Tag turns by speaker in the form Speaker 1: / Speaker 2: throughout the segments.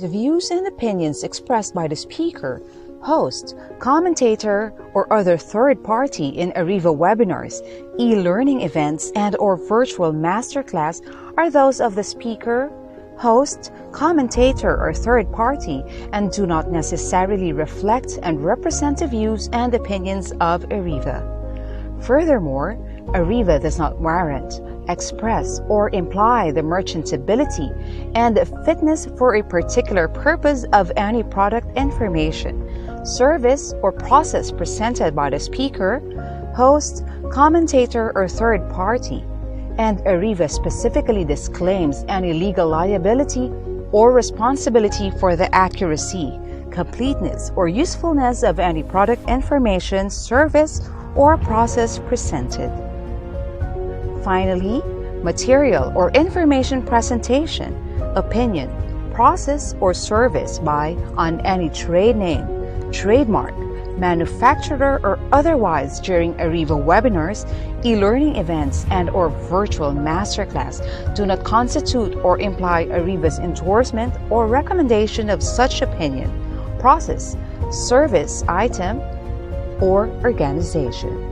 Speaker 1: The views and opinions expressed by the speaker, host, commentator, or other third party in Ariva webinars, e-learning events, and/or virtual masterclass are those of the speaker, host, commentator, or third party and do not necessarily reflect and represent the views and opinions of Ariva. Furthermore, Ariva does not warrant, express, or imply the merchantability and fitness for a particular purpose of any product information, service, or process presented by the speaker, host, commentator, or third party, and Ariva specifically disclaims any legal liability or responsibility for the accuracy, completeness, or usefulness of any product information, service, or process presented. Finally, material or information presentation, opinion, process, or service by on any trade name, trademark, manufacturer, or otherwise during Ariva webinars, e-learning events, and/or virtual masterclass do not constitute or imply Ariva's endorsement or recommendation of such opinion, process, service, item, or organization.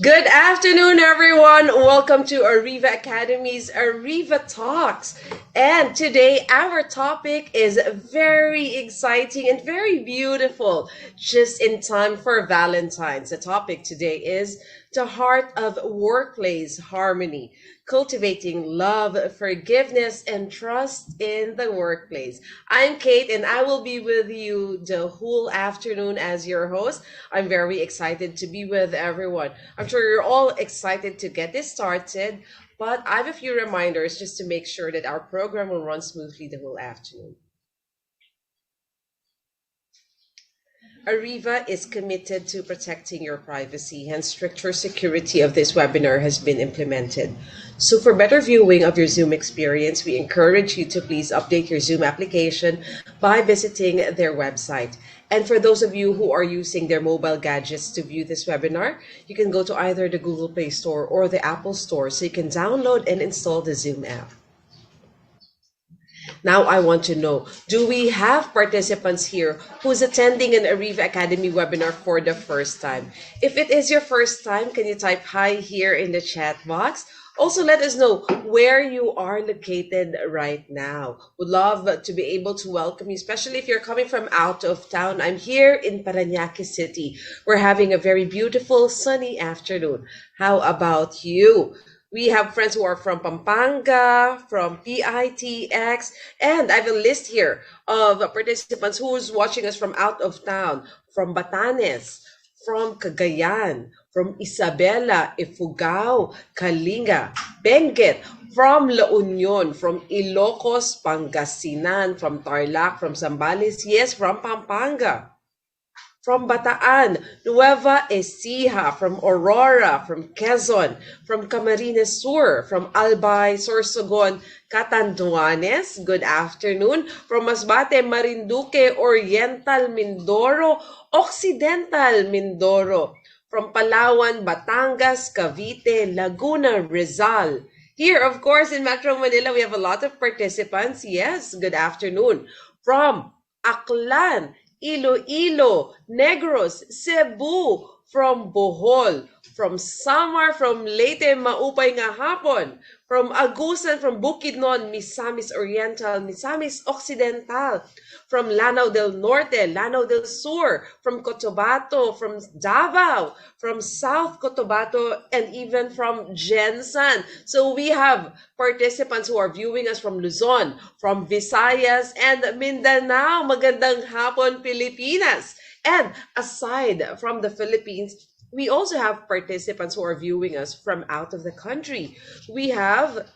Speaker 2: Good afternoon, everyone. Welcome to Ariva Academy's Ariva Talks. And today our topic is very exciting and very beautiful, just in time for Valentine's. The topic today is the heart of workplace harmony, cultivating love, forgiveness, and trust in the workplace. I'm Kate, and I will be with you the whole afternoon as your host. I'm very excited to be with everyone. I'm sure you're all excited to get this started, but I have a few reminders just to make sure that our program will run smoothly the whole afternoon. Ariva is committed to protecting your privacy, hence stricter security of this webinar has been implemented. So for better viewing of your Zoom experience, we encourage you to please update your Zoom application by visiting their website. And for those of you who are using their mobile gadgets to view this webinar, you can go to either the Google Play Store or the Apple Store so you can download and install the Zoom app. Now I want to know, do we have participants here who's attending an Ariva Academy webinar for the first time? If it is your first time, can you type hi here in the chat box? Also, let us know where you are located right now. Would love to be able to welcome you, especially if you're coming from out of town. I'm here in Parañaque City. We're having a very beautiful sunny afternoon. How about you? We have friends who are from Pampanga, from PITX, and I have a list here of participants who's watching us from out of town, from Batanes, from Cagayan, from Isabela, Ifugao, Kalinga, Benguet, from La Union, from Ilocos, Pangasinan, from Tarlac, from Zambales, yes, from Pampanga, from Bataan, Nueva Ecija, from Aurora, from Quezon, from Camarines Sur, from Albay, Sorsogon, Catanduanes, good afternoon, from Masbate, Marinduque, Oriental, Mindoro, Occidental, Mindoro, from Palawan, Batangas, Cavite, Laguna, Rizal. Here, of course, in Metro Manila, we have a lot of participants. Yes, good afternoon. From Aklan, Iloilo, Negros, Cebu, from Bohol, from Samar, from Leyte, Maupay nga hapon, from Agusan, from Bukidnon, Misamis Oriental, Misamis Occidental, from Lanao del Norte, Lanao del Sur, from Cotabato, from Davao, from South Cotabato, and even from Jensan. So we have participants who are viewing us from Luzon, from Visayas, and Mindanao. Magandang hapon, Pilipinas. And aside from the Philippines, we also have participants who are viewing us from out of the country. We have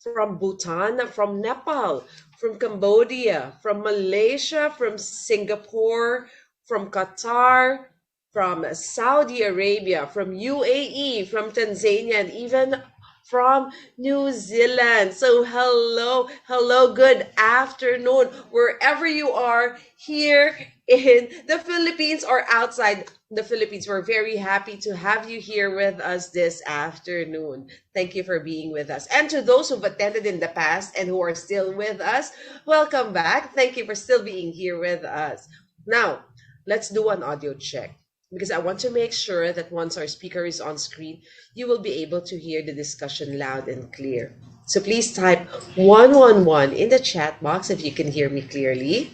Speaker 2: from Bhutan, from Nepal, from Cambodia, from Malaysia, from Singapore, from Qatar, from Saudi Arabia, from UAE, from Tanzania, and even from New Zealand. So hello, good afternoon, wherever you are here in the Philippines or outside the Philippines. We're very happy to have you here with us this afternoon. Thank you for being with us. And to those who've attended in the past and who are still with us, welcome back. Thank you for still being here with us. Now, let's do an audio check, because I want to make sure that once our speaker is on screen, you will be able to hear the discussion loud and clear. So please type 111 in the chat box if you can hear me clearly.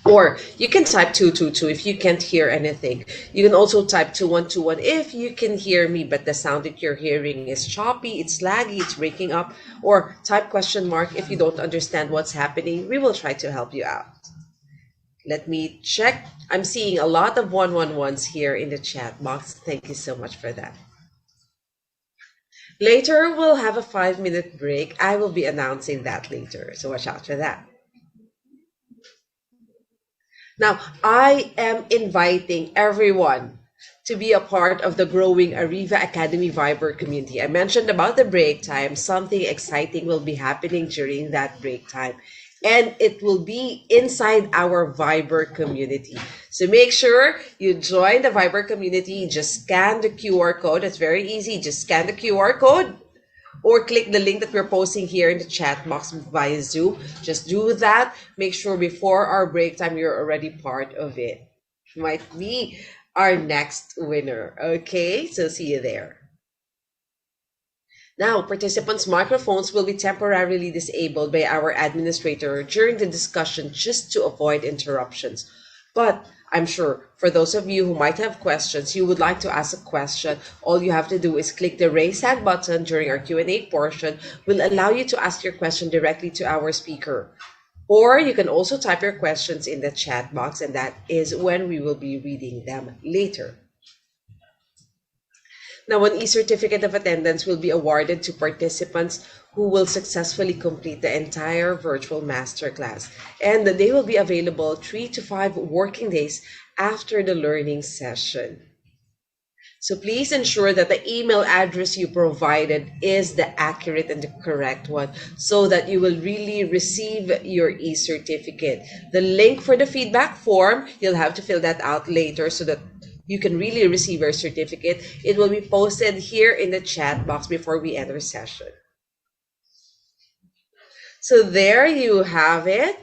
Speaker 2: Or you can type 222 if you can't hear anything. You can also type 2121 if you can hear me, but the sound that you're hearing is choppy, it's laggy, it's breaking up. Or type question mark if you don't understand what's happening. We will try to help you out. Let me check. I'm seeing a lot of 111s here in the chat box. Thank you so much for that. Later, we'll have a 5-minute break. I will be announcing that later, so watch out for that. Now, I am inviting everyone to be a part of the growing Ariva Academy Viber community. I mentioned about the break time. Something exciting will be happening during that break time, and it will be inside our Viber community. So make sure you join the Viber community. Just scan the QR code. It's very easy. Just scan the QR code or click the link that we're posting here in the chat box via Zoom. Just do that. Make sure before our break time, you're already part of it. Might be our next winner. Okay, so see you there. Now, participants' microphones will be temporarily disabled by our administrator during the discussion just to avoid interruptions. But I'm sure for those of you who might have questions, you would like to ask a question, all you have to do is click the raise hand button during our Q&A portion. Will allow you to ask your question directly to our speaker. Or you can also type your questions in the chat box, and that is when we will be reading them later. Now, an e-certificate of attendance will be awarded to participants who will successfully complete the entire virtual masterclass, and they will be available 3 to 5 working days after the learning session. So please ensure that the email address you provided is the accurate and the correct one, so that you will really receive your e-certificate. The link for the feedback form, you'll have to fill that out later so that you can really receive your certificate. It will be posted here in the chat box before we end our session. So there you have it.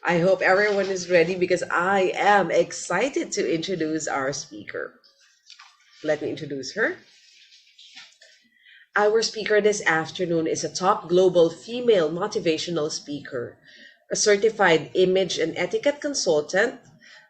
Speaker 2: I hope everyone is ready, because I am excited to introduce our speaker. Let me introduce her. Our speaker this afternoon is a top global female motivational speaker, a certified image and etiquette consultant,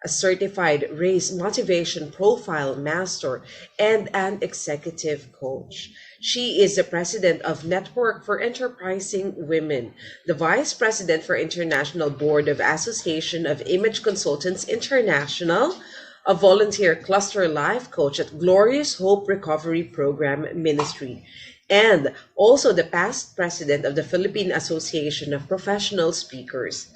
Speaker 2: a certified race motivation profile master, and an executive coach. She is the president of Network for Enterprising Women, the vice president for International Board of Association of Image Consultants International, a volunteer cluster life coach at Glorious Hope Recovery Program Ministry, and also the past president of the Philippine Association of Professional Speakers.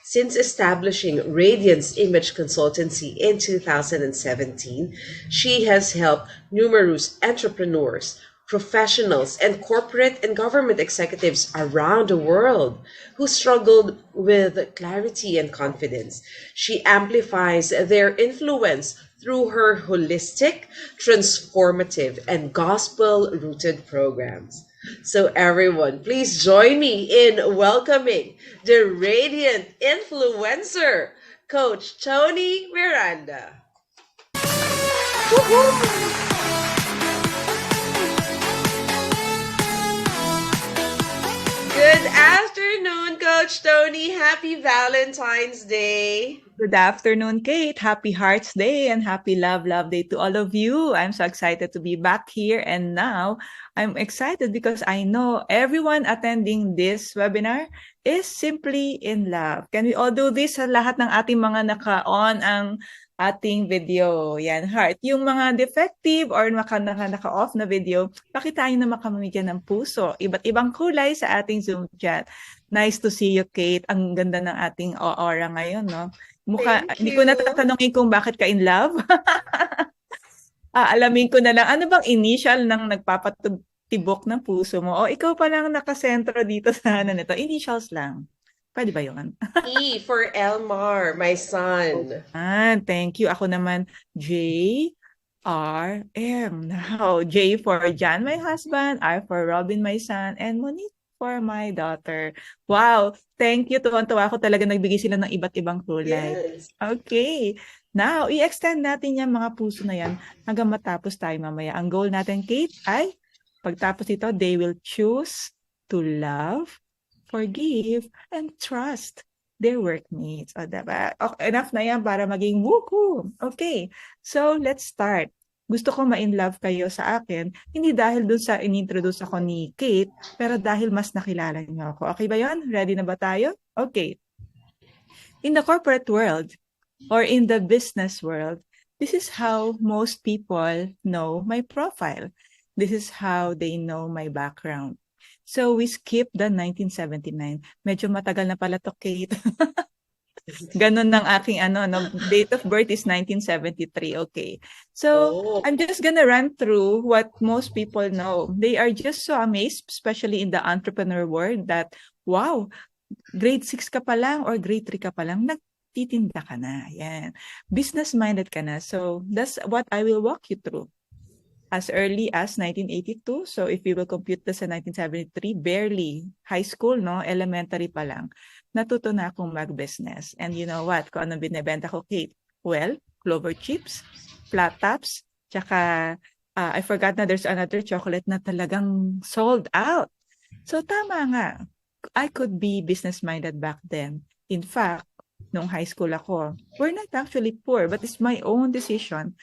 Speaker 2: Since establishing Radiance Image Consultancy in 2017, she has helped numerous entrepreneurs, professionals, and corporate and government executives around the world who struggled with clarity and confidence. She amplifies their influence through her holistic, transformative, and gospel rooted programs. So, everyone, please join me in welcoming the radiant influencer, Coach Tony Miranda. Good afternoon, Coach Tony. Happy Valentine's Day.
Speaker 3: Good afternoon, Kate. Happy Hearts Day and happy Love Day to all of you. I'm so excited to be back here. And now I'm excited because I know everyone attending this webinar is simply in love. Can we all do this sa lahat ng ating mga naka-on ang ating video? Yan, heart. Yung mga defective or naka-off na video, pakitain na makamamigyan ng puso. Iba't ibang kulay sa ating Zoom chat. Nice to see you, Kate. Ang ganda ng ating aura ngayon, no? Hindi ko na tatanungin kung bakit ka in love. Alamin ko na lang, ano bang initial ng nagpapatibok ng puso mo? O ikaw pa lang nakasentro dito sa nito? Initials lang. Pwede ba yun?
Speaker 2: E for Elmar, my son.
Speaker 3: Thank you. Ako naman, J-R-M. Now, J for John, my husband, R for Robin, my son, and Monique for my daughter. Wow, thank you. Tuwan-tuwa ako talaga nagbigay sila ng iba't ibang kulay.
Speaker 2: Yes.
Speaker 3: Okay. Now, i-extend natin yung mga puso na yan hanggang matapos tayo mamaya. Ang goal natin, Kate, ay pagtapos ito, they will choose to love, forgive, and trust their workmates. O, diba? Okay, enough na yan para maging woohoo. Okay, so let's start. Gusto ko ma-in-love kayo sa akin, hindi dahil dun sa in-introduce ako ni Kate, pero dahil mas nakilala niyo ako. Okay ba yun? Ready na ba tayo? Okay. In the corporate world, or in the business world, this is how most people know my profile. This is how they know my background. So we skip the 1979. Medyo matagal na pala to, Kate. Ganon ng aking date of birth is 1973. Okay. So I'm just gonna run through what most people know. They are just so amazed, especially in the entrepreneur world, that wow, grade 6 ka pa lang or grade 3 ka pa lang, nagtitinda ka na. Yan. Business-minded ka na. So that's what I will walk you through. As early as 1982. So if you will compute this sa 1973, barely high school, no? Elementary pa lang. Natuto na akong mag-business. And you know what? Kung anong binibenta ko, Kate? Well, clover chips, flat tops, tsaka I forgot na there's another chocolate na talagang sold out. So tama nga. I could be business-minded back then. In fact, nung high school ako, we're not actually poor, but it's my own decision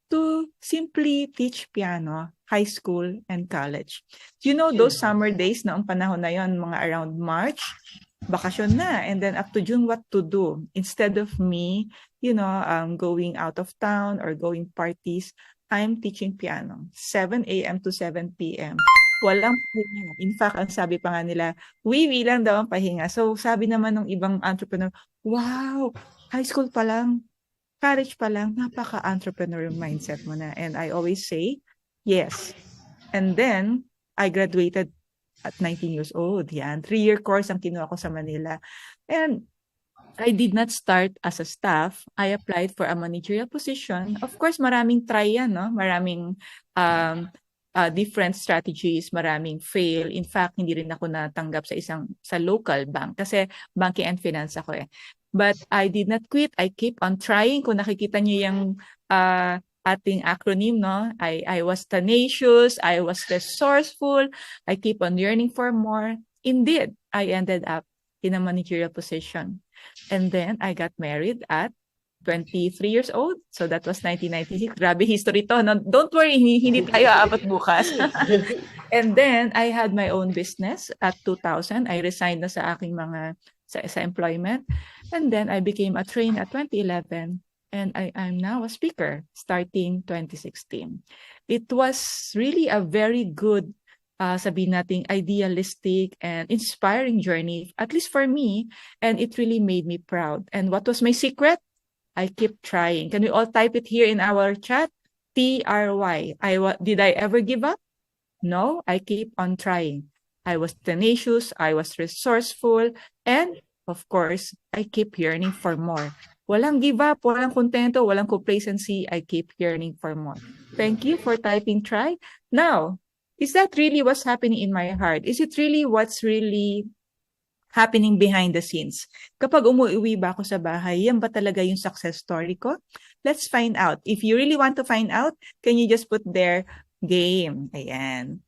Speaker 3: to simply teach piano, high school and college. You know, those summer days noong panahon na yon, mga around March, bakasyon na. And then up to June, what to do? Instead of me, going out of town or going parties, I'm teaching piano, 7 a.m. to 7 p.m. Walang pahinga. In fact, ang sabi pa nga nila, wiwi lang daw ang pahinga. So sabi naman ng ibang entrepreneur, wow, high school pa lang, college pa lang, napaka-entrepreneur mindset mo na. And I always say, yes. And then, I graduated at 19 years old. Yan. 3-year course ang kinuha ko sa Manila. And I did not start as a staff. I applied for a managerial position. Of course, maraming try yan, no? Maraming different strategies, maraming fail. In fact, hindi rin ako natanggap sa local bank kasi banking and finance ako eh. But I did not quit. I keep on trying. Kung nakikita niyo yung ating acronym, no? I was tenacious, I was resourceful, I keep on yearning for more. Indeed, I ended up in a managerial position. And then I got married at 23 years old. So that was 1996. Grabe history to. No? Don't worry, hindi tayo aabot bukas. And then I had my own business at 2000. I resigned na sa aking mga sa employment. And then I became a trainer at 2011. And I'm now a speaker starting 2016. It was really a very good, sabihin nating idealistic and inspiring journey, at least for me. And it really made me proud. And what was my secret? I keep trying. Can we all type it here in our chat? TRY. Did I ever give up? No, I keep on trying. I was tenacious, I was resourceful, and of course, I keep yearning for more. Walang give up, walang kontento, walang complacency. I keep yearning for more. Thank you for typing try. Now, is that really what's happening in my heart? Is it really what's really happening behind the scenes? Kapag umuwi ba ako sa bahay, yan ba talaga yung success story ko? Let's find out. If you really want to find out, can you just put there game? Ayan.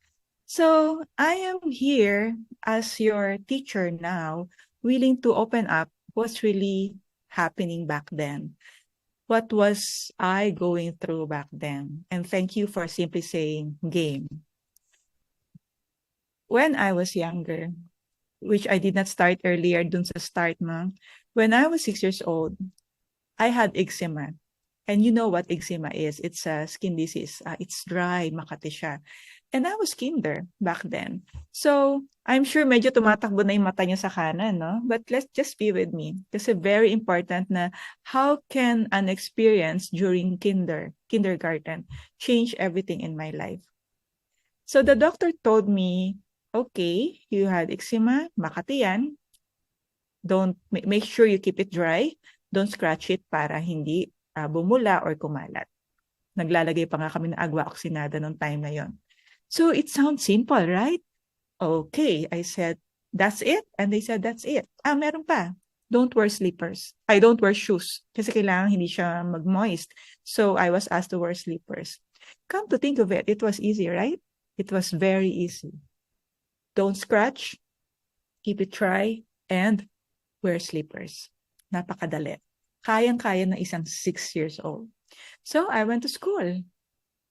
Speaker 3: So, I am here as your teacher now, willing to open up what's really happening back then. What was I going through back then? And thank you for simply saying game. When I was younger, which I did not start earlier dun sa start mo. When I was 6 years old, I had eczema. And you know what eczema is? It's a skin disease. It's dry, makati siya. And I was kinder back then. So, I'm sure medyo tumatakbo na yung mata niyo sa kanan, no? But let's just be with me. Kasi very important na how can an experience during kindergarten change everything in my life? So, the doctor told me, okay, you had eczema, makati yan. Don't make sure you keep it dry. Don't scratch it para hindi bumula or kumalat. Naglalagay pa nga kami ng agwa oksinada noong time na yon. So it sounds simple, right? Okay, I said, that's it? And they said, that's it. Meron pa. Don't wear slippers. I don't wear shoes. Kasi kailangan hindi siya mag-moist. So I was asked to wear slippers. Come to think of it, it was easy, right? It was very easy. Don't scratch, keep it dry, and wear slippers. Napakadali. Kayang-kaya na isang 6 years old. So I went to school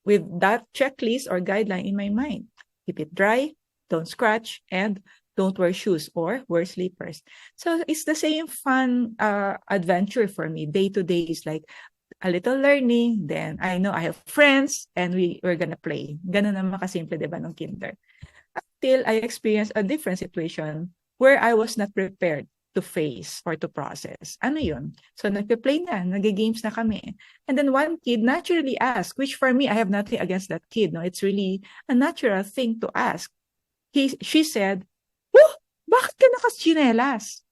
Speaker 3: with that checklist or guideline in my mind. Keep it dry, don't scratch, and don't wear shoes or wear slippers. So it's the same fun adventure for me. Day to day is like a little learning. Then I know I have friends and we're gonna play. Ganun naman kasimple, diba, nung kinder. Until I experienced a different situation where I was not prepared to face or to process. Ano yun? So, nagpe-play na, nag-games na kami. And then one kid naturally asked, which for me, I have nothing against that kid. No? It's really a natural thing to ask. She said, oh, bakit ka nakachinelas?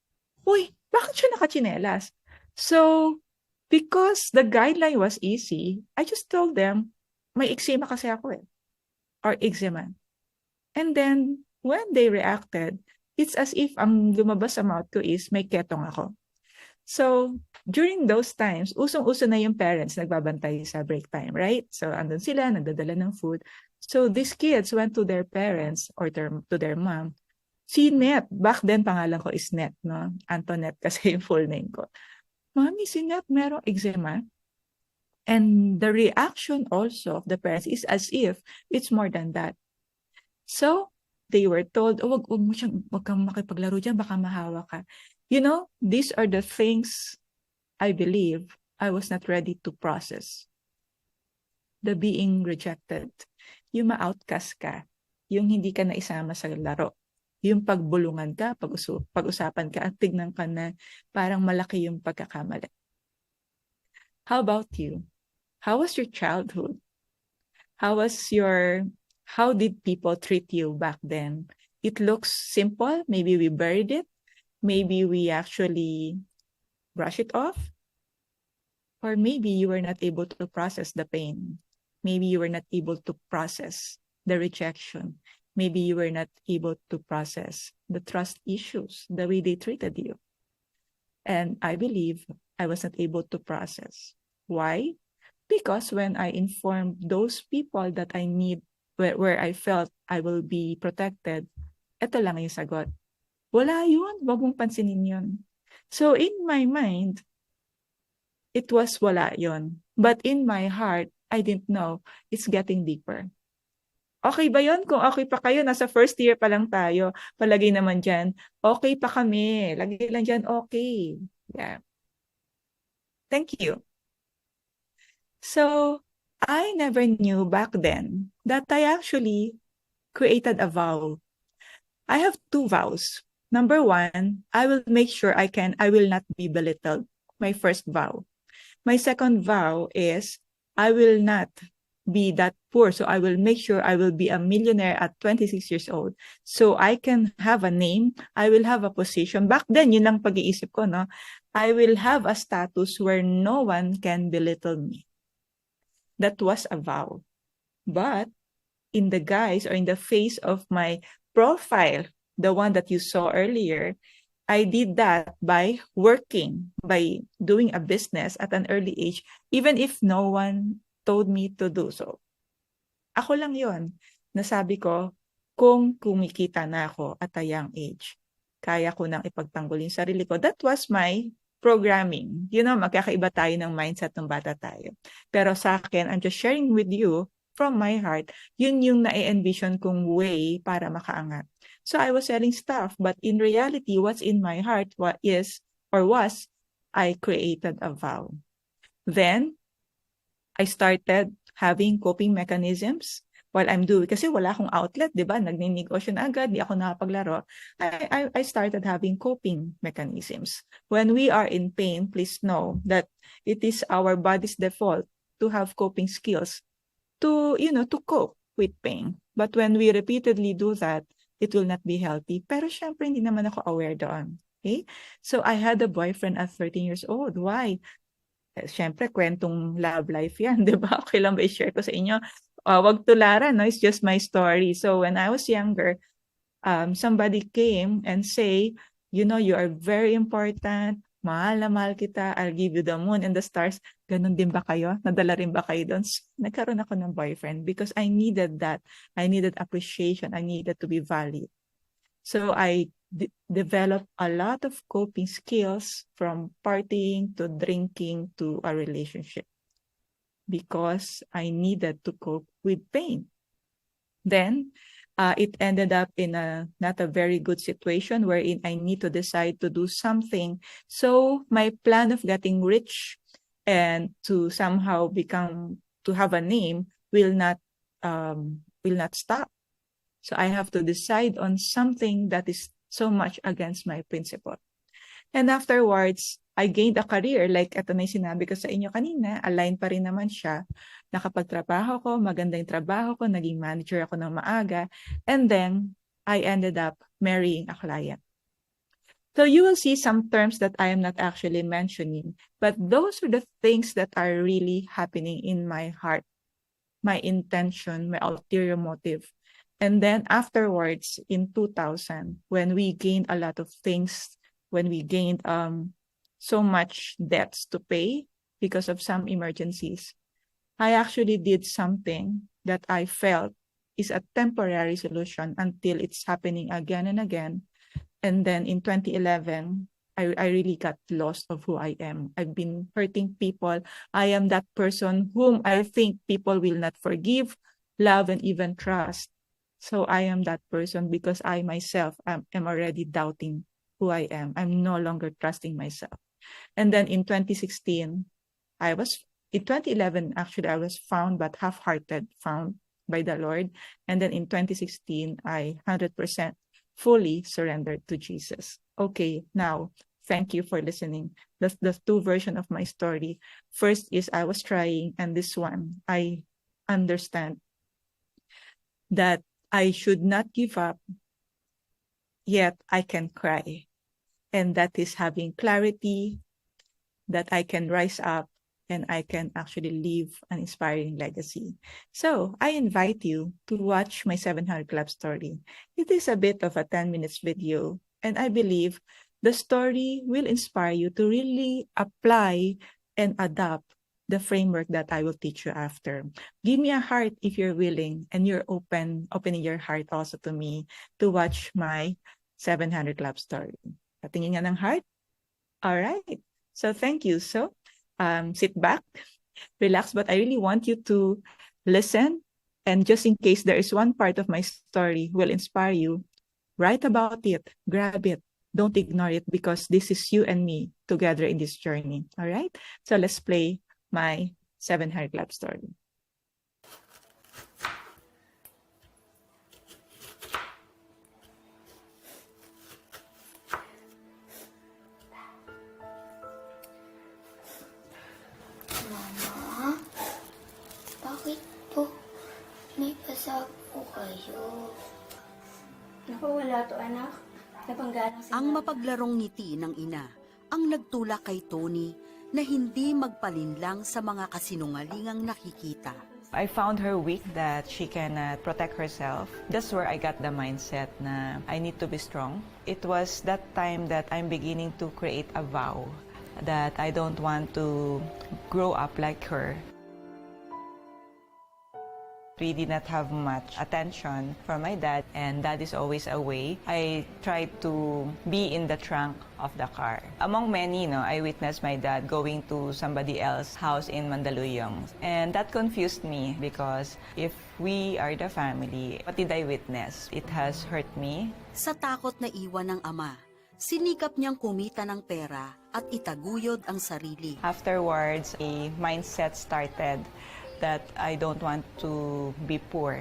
Speaker 3: Uy, bakit siya nakachinelas? So, because the guideline was easy, I just told them, may eczema kasi ako or eczema. And then, when they reacted, it's as if ang lumabas sa mouth ko is may ketong ako. So, during those times, usong-uso na yung parents nagbabantay sa break time, right? So, andun sila, nagdadala ng food. So, these kids went to their parents or to their mom. Si Net, back then pangalan ko is Net, no? Antoinette kasi yung full name ko. Mami, si Net merong eczema. And the reaction also of the parents is as if it's more than that. So, they were told, wag kang makipaglaro dyan, baka mahawa ka. You know, these are the things I believe I was not ready to process. The being rejected. Yung ma-outcast ka. Yung hindi ka na isama sa laro. Yung pagbulungan ka, pag-usapan ka, at tignan ka na parang malaki yung pagkakamali. How about you? How was your childhood? How did people treat you back then? It looks simple. Maybe we buried it. Maybe we actually brush it off. Or maybe you were not able to process the pain. Maybe you were not able to process the rejection. Maybe you were not able to process the trust issues, the way they treated you. And I believe I was not able to process. Why? Because when I informed those people that I need, where I felt I will be protected, eto lang yung sagot. Wala yun, wag mong pansinin yun. So in my mind, it was wala yun. But in my heart, I didn't know, it's getting deeper. Okay ba yun? Kung okay pa kayo, nasa first year pa lang tayo, palagay naman dyan, okay pa kami. Lagay lang dyan, okay. Yeah. Thank you. So, I never knew back then that I actually created a vow. I have two vows. Number one, I will make sure I will not be belittled. My first vow. My second vow is I will not be that poor. So I will make sure I will be a millionaire at 26 years old. So I can have a name. I will have a position. Back then, yun lang pag-iisip ko, no? I will have a status where no one can belittle me. That was a vow. But in the guise or in the face of my profile, the one that you saw earlier, I did that by working, by doing a business at an early age, even if no one told me to do so. Ako lang yon. Nasabi ko, kung kumikita na ako at a young age, kaya ko nang ipagtanggol yung sarili ko. That was my programming. You know, magkakaiba tayo ng mindset ng bata tayo. Pero sa akin, I'm just sharing with you from my heart, yun yung na-envision kong way para makaangat. So I was selling stuff, but in reality, what's in my heart was, I created a vow. Then, I started having coping mechanisms while I'm doing, kasi wala akong outlet, di ba? Nagninegosyo na agad, di ako nakapaglaro. I started having coping mechanisms. When we are in pain, please know that it is our body's default to have coping skills to cope with pain. But when we repeatedly do that, it will not be healthy. Pero syempre, hindi naman ako aware doon. Okay? So I had a boyfriend at 13 years old. Why? Syempre, kwentong love life yan, di ba? Okay lang ba i-share ko sa inyo? Wag tularan, no? It's just my story. So when I was younger, somebody came and say, you are very important, mahal na mahal kita, I'll give you the moon and the stars. Ganon din ba kayo? Nadala rin ba kayo doon? Nagkaroon ako ng boyfriend because I needed that. I needed appreciation. I needed to be valued. So I developed a lot of coping skills from partying to drinking to a relationship because I needed to cope with pain. Then it ended up in not a very good situation wherein I need to decide to do something. So my plan of getting rich and to somehow to have a name will not stop. So I have to decide on something that is so much against my principle. And afterwards, I gained a career. Like ito na yung sinabi ko sa inyo kanina, align pa rin naman siya. Nakapagtrabaho ko, maganda yung trabaho ko, naging manager ako ng maaga. And then, I ended up marrying a client. So you will see some terms that I am not actually mentioning. But those are the things that are really happening in my heart, my intention, my ulterior motive. And then afterwards, in 2000, when we gained a lot of things, when we gained so much debts to pay because of some emergencies, I actually did something that I felt is a temporary solution until it's happening again and again. And then in 2011, I really got lost of who I am. I've been hurting people. I am that person whom I think people will not forgive, love, and even trust. So I am that person because I myself am already doubting who I am. I'm no longer trusting myself. And then in 2016, in 2011, actually, I was found, but half-hearted, found by the Lord. And then in 2016, I 100% fully surrendered to Jesus. Okay, now, thank you for listening. That's the two versions of my story. First is I was trying, and this one, I understand that I should not give up, yet I can cry. And that is having clarity that I can rise up and I can actually leave an inspiring legacy. So I invite you to watch my 700 Club story. It is a bit of a 10 minutes video, and I believe the story will inspire you to really apply and adapt the framework that I will teach you after. Give me a heart if you're willing and you're opening your heart also to me to watch my 700 love story. Patingin nga ng heart? All right. So thank you. So sit back, relax, but I really want you to listen. And just in case there is one part of my story will inspire you, write about it, grab it. Don't ignore it because this is you and me together in this journey. All right. So let's play my 700 love story.
Speaker 4: Mama, bakit po may pasag po kayo?
Speaker 5: Naku, wala to anak. Napanggalang si
Speaker 6: Ang mapaglarong ngiti ng ina ang nagtulak kay Tony na hindi magpalinlang sa mga kasinungalingang nakikita.
Speaker 7: I found her weak that she cannot protect herself. That's where I got the mindset na I need to be strong. It was that time that I'm beginning to create a vow that I don't want to grow up like her. We did not have much attention from my dad, and dad is always away. I tried to be in the trunk of the car. Among many, I witnessed my dad going to somebody else's house in Mandaluyong. And that confused me because if we are the family, what did I witness? It has hurt me.
Speaker 6: Sa takot na iwan ng ama, sinikap niyang kumita ng pera at itaguyod ang sarili.
Speaker 7: Afterwards, a mindset started that I don't want to be poor.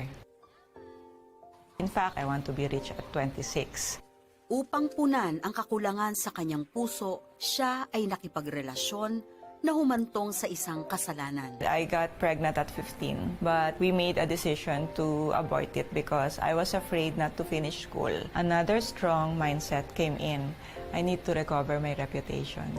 Speaker 7: In fact, I want to be rich at 26.
Speaker 6: Upang punan ang kakulangan sa kanyang puso, siya ay nakipagrelasyon na humantong sa isang kasalanan.
Speaker 7: I got pregnant at 15, but we made a decision to abort it because I was afraid not to finish school. Another strong mindset came in. I need to recover my reputation.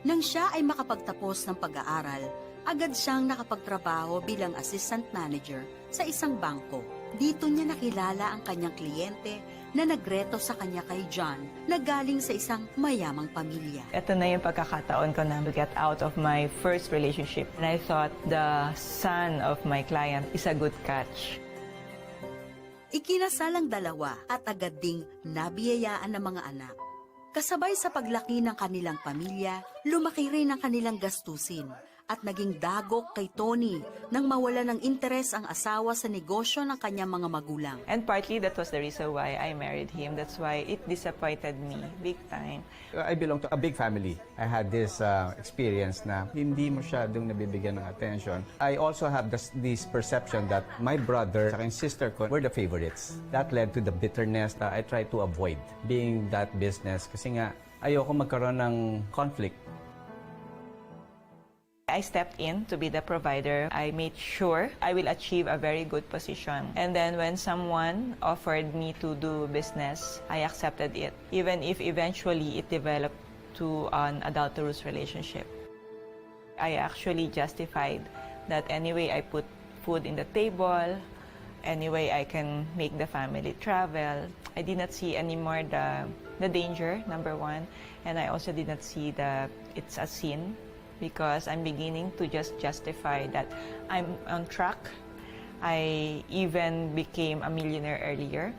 Speaker 6: Nang siya ay makapagtapos ng pag-aaral, agad siyang nakapagtrabaho bilang assistant manager sa isang bangko. Dito niya nakilala ang kanyang kliyente na nagreto sa kanya kay John na galing sa isang mayamang pamilya.
Speaker 7: Ito na yung pagkakataon ko na to get out of my first relationship. And I thought the son of my client is a good catch.
Speaker 6: Ikinasal ang dalawa at agad ding nabiyayaan ng mga anak. Kasabay sa paglaki ng kanilang pamilya, lumaki rin ang kanilang gastusin at naging dagok kay Tony nang mawala ng interes ang asawa sa negosyo ng kanyang mga magulang.
Speaker 7: And partly that was the reason why I married him. That's why it disappointed me big time.
Speaker 8: I belong to a big family. I had this experience na hindi masyadong nabibigyan ng attention. I also have this perception that my brother and sister ko were the favorites. That led to the bitterness that I tried to avoid being that business kasi nga ayoko magkaroon ng conflict.
Speaker 7: I stepped in to be the provider. I made sure I will achieve a very good position. And then when someone offered me to do business, I accepted it, even if eventually it developed to an adulterous relationship. I actually justified that anyway I put food in the table, anyway I can make the family travel. I did not see anymore the danger, number one, and I also did not see that it's a sin, because I'm beginning to just justify that I'm on track. I even became a millionaire earlier.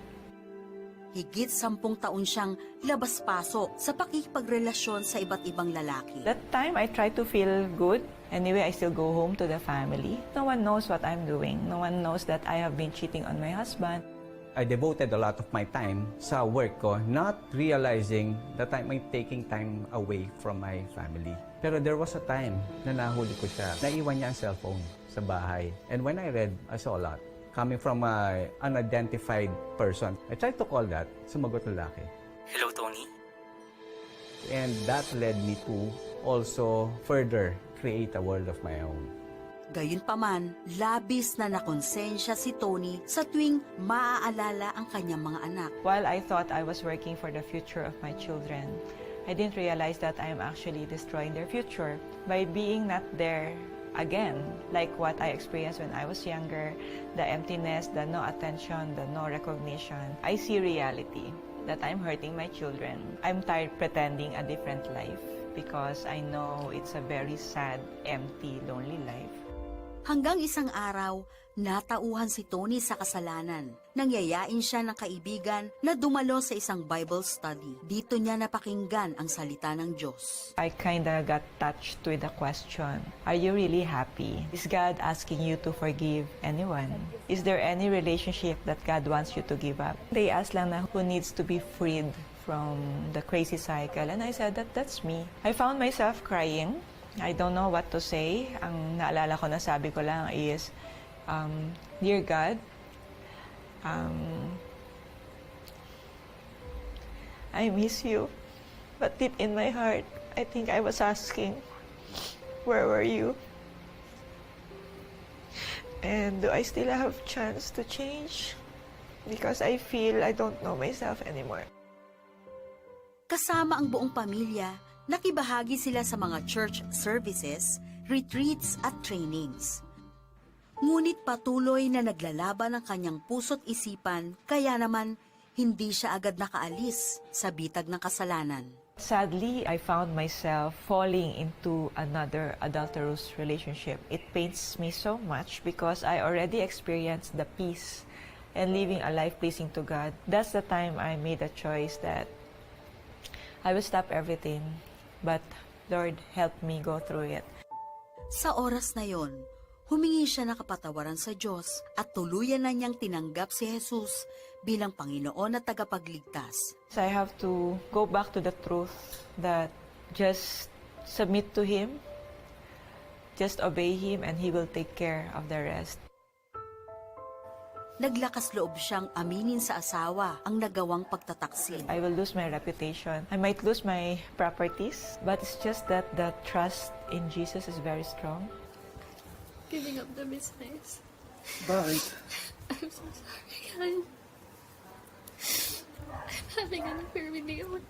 Speaker 6: Higit 10 taon siyang labas-pasok sa pakikipagrelasyon sa iba't ibang lalaki.
Speaker 7: That time, I tried to feel good. Anyway, I still go home to the family. No one knows what I'm doing. No one knows that I have been cheating on my husband.
Speaker 8: I devoted a lot of my time sa work ko, not realizing that I'm taking time away from my family. Pero there was a time na nahuli ko siya. Naiwan niya ang cellphone sa bahay. And when I read, I saw a lot. Coming from an unidentified person. I tried to call that. Sumagot lalaki.
Speaker 9: Hello, Tony?
Speaker 8: And that led me to also further create a world of my own.
Speaker 6: Gayunpaman, labis na nakonsensya si Tony sa tuwing maaalala ang kanyang mga anak.
Speaker 7: While I thought I was working for the future of my children, I didn't realize that I am actually destroying their future by being not there again, like what I experienced when I was younger, the emptiness, the no attention, the no recognition. I see reality, that I'm hurting my children. I'm tired pretending a different life. because I know it's a very sad, empty, lonely life.
Speaker 6: Hanggang isang araw, natauhan si Tony sa kasalanan. Nangyayain siya ng kaibigan na dumalo sa isang Bible study. Dito niya napakinggan ang salita ng Diyos.
Speaker 7: I kinda got touched with the question, are you really happy? Is God asking you to forgive anyone? Is there any relationship that God wants you to give up? They asked lang na who needs to be freed from the crazy cycle, and I said that's me. I found myself crying. I don't know what to say. Ang naalala ko na sabi ko lang is, Dear God, I miss you. But deep in my heart, I think I was asking, where were you? And do I still have chance to change? Because I feel I don't know myself anymore.
Speaker 6: Kasama ang buong pamilya, nakibahagi sila sa mga church services, retreats at trainings. Ngunit patuloy na naglalaban ang kanyang puso't isipan, kaya naman hindi siya agad nakaalis sa bitag ng kasalanan.
Speaker 7: Sadly, I found myself falling into another adulterous relationship. It pains me so much because I already experienced the peace and living a life pleasing to God. That's the time I made a choice that I will stop everything, but Lord, help me go through it.
Speaker 6: Sa oras na yon, humingi siya ng kapatawaran sa Diyos at tuluyan na niyang tinanggap si Jesus bilang Panginoon at tagapagligtas.
Speaker 7: So I have to go back to the truth that just submit to Him, just obey Him, and He will take care of the rest.
Speaker 6: Naglakas loob siyang aminin sa asawa ang nagawang pagtataksil.
Speaker 7: I will lose my reputation. I might lose my properties, but it's just that the trust in Jesus is very strong.
Speaker 9: Giving up the business.
Speaker 10: Bakit?
Speaker 9: I'm so sorry, guys. I'm having an affair with the owner.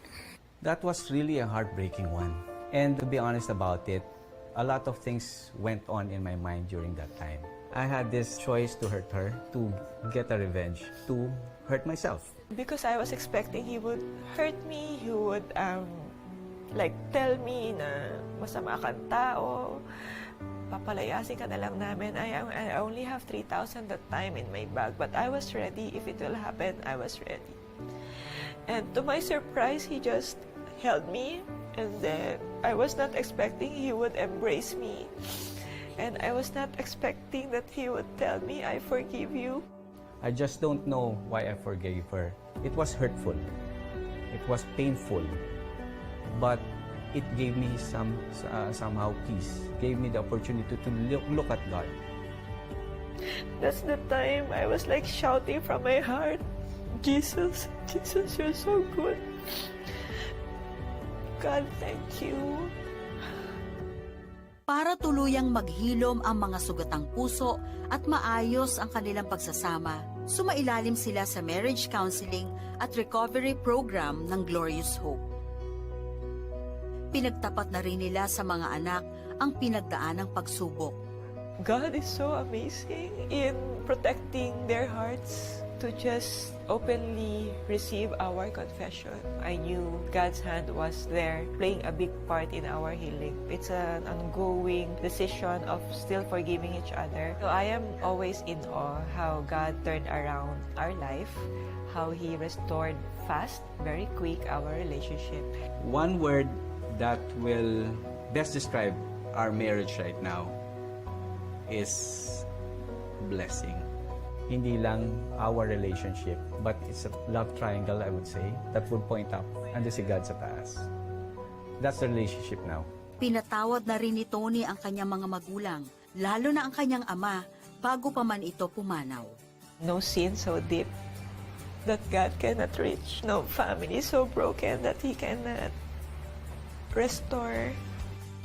Speaker 8: That was really a heartbreaking one. And to be honest about it, a lot of things went on in my mind during that time. I had this choice to hurt her, to get a revenge, to hurt myself.
Speaker 7: Because I was expecting He would hurt me, He would like tell me na masama kang tao, papalayasin ka na lang namin. I only have 3,000 that time in my bag, but I was ready. If it will happen, I was ready. And to my surprise, He just held me, and then I was not expecting He would embrace me. And I was not expecting that He would tell me, I forgive you.
Speaker 8: I just don't know why I forgave her. It was hurtful. It was painful. But it gave me somehow peace. Gave me the opportunity to look at God.
Speaker 7: That's the time I was like shouting from my heart, Jesus, Jesus, you're so good. God, thank you.
Speaker 6: Para tuluyang maghilom ang mga sugatang puso at maayos ang kanilang pagsasama, sumailalim sila sa marriage counseling at recovery program ng Glorious Hope. Pinagtapat na rin nila sa mga anak ang pinagdaanang pagsubok.
Speaker 7: God is so amazing in protecting their hearts to just openly receive our confession. I knew God's hand was there, playing a big part in our healing. It's an ongoing decision of still forgiving each other. So I am always in awe how God turned around our life, how He restored fast, very quick our relationship.
Speaker 8: One word that will best describe our marriage right now is blessing. Hindi lang our relationship, but it's a love triangle, I would say, that would point up. Ando si God sa taas. That's the relationship now.
Speaker 6: Pinatawad na rin ni Tony ang kanyang mga magulang, lalo na ang kanyang ama, bago pa man ito pumanaw.
Speaker 7: No sin so deep that God cannot reach. No family so broken that He cannot restore.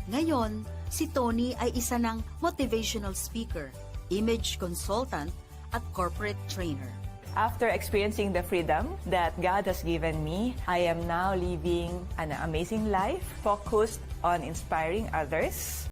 Speaker 6: Ngayon, si Tony ay isa ng motivational speaker, image consultant, at corporate trainer.
Speaker 7: After experiencing the freedom that God has given me, I am now living an amazing life focused on inspiring others.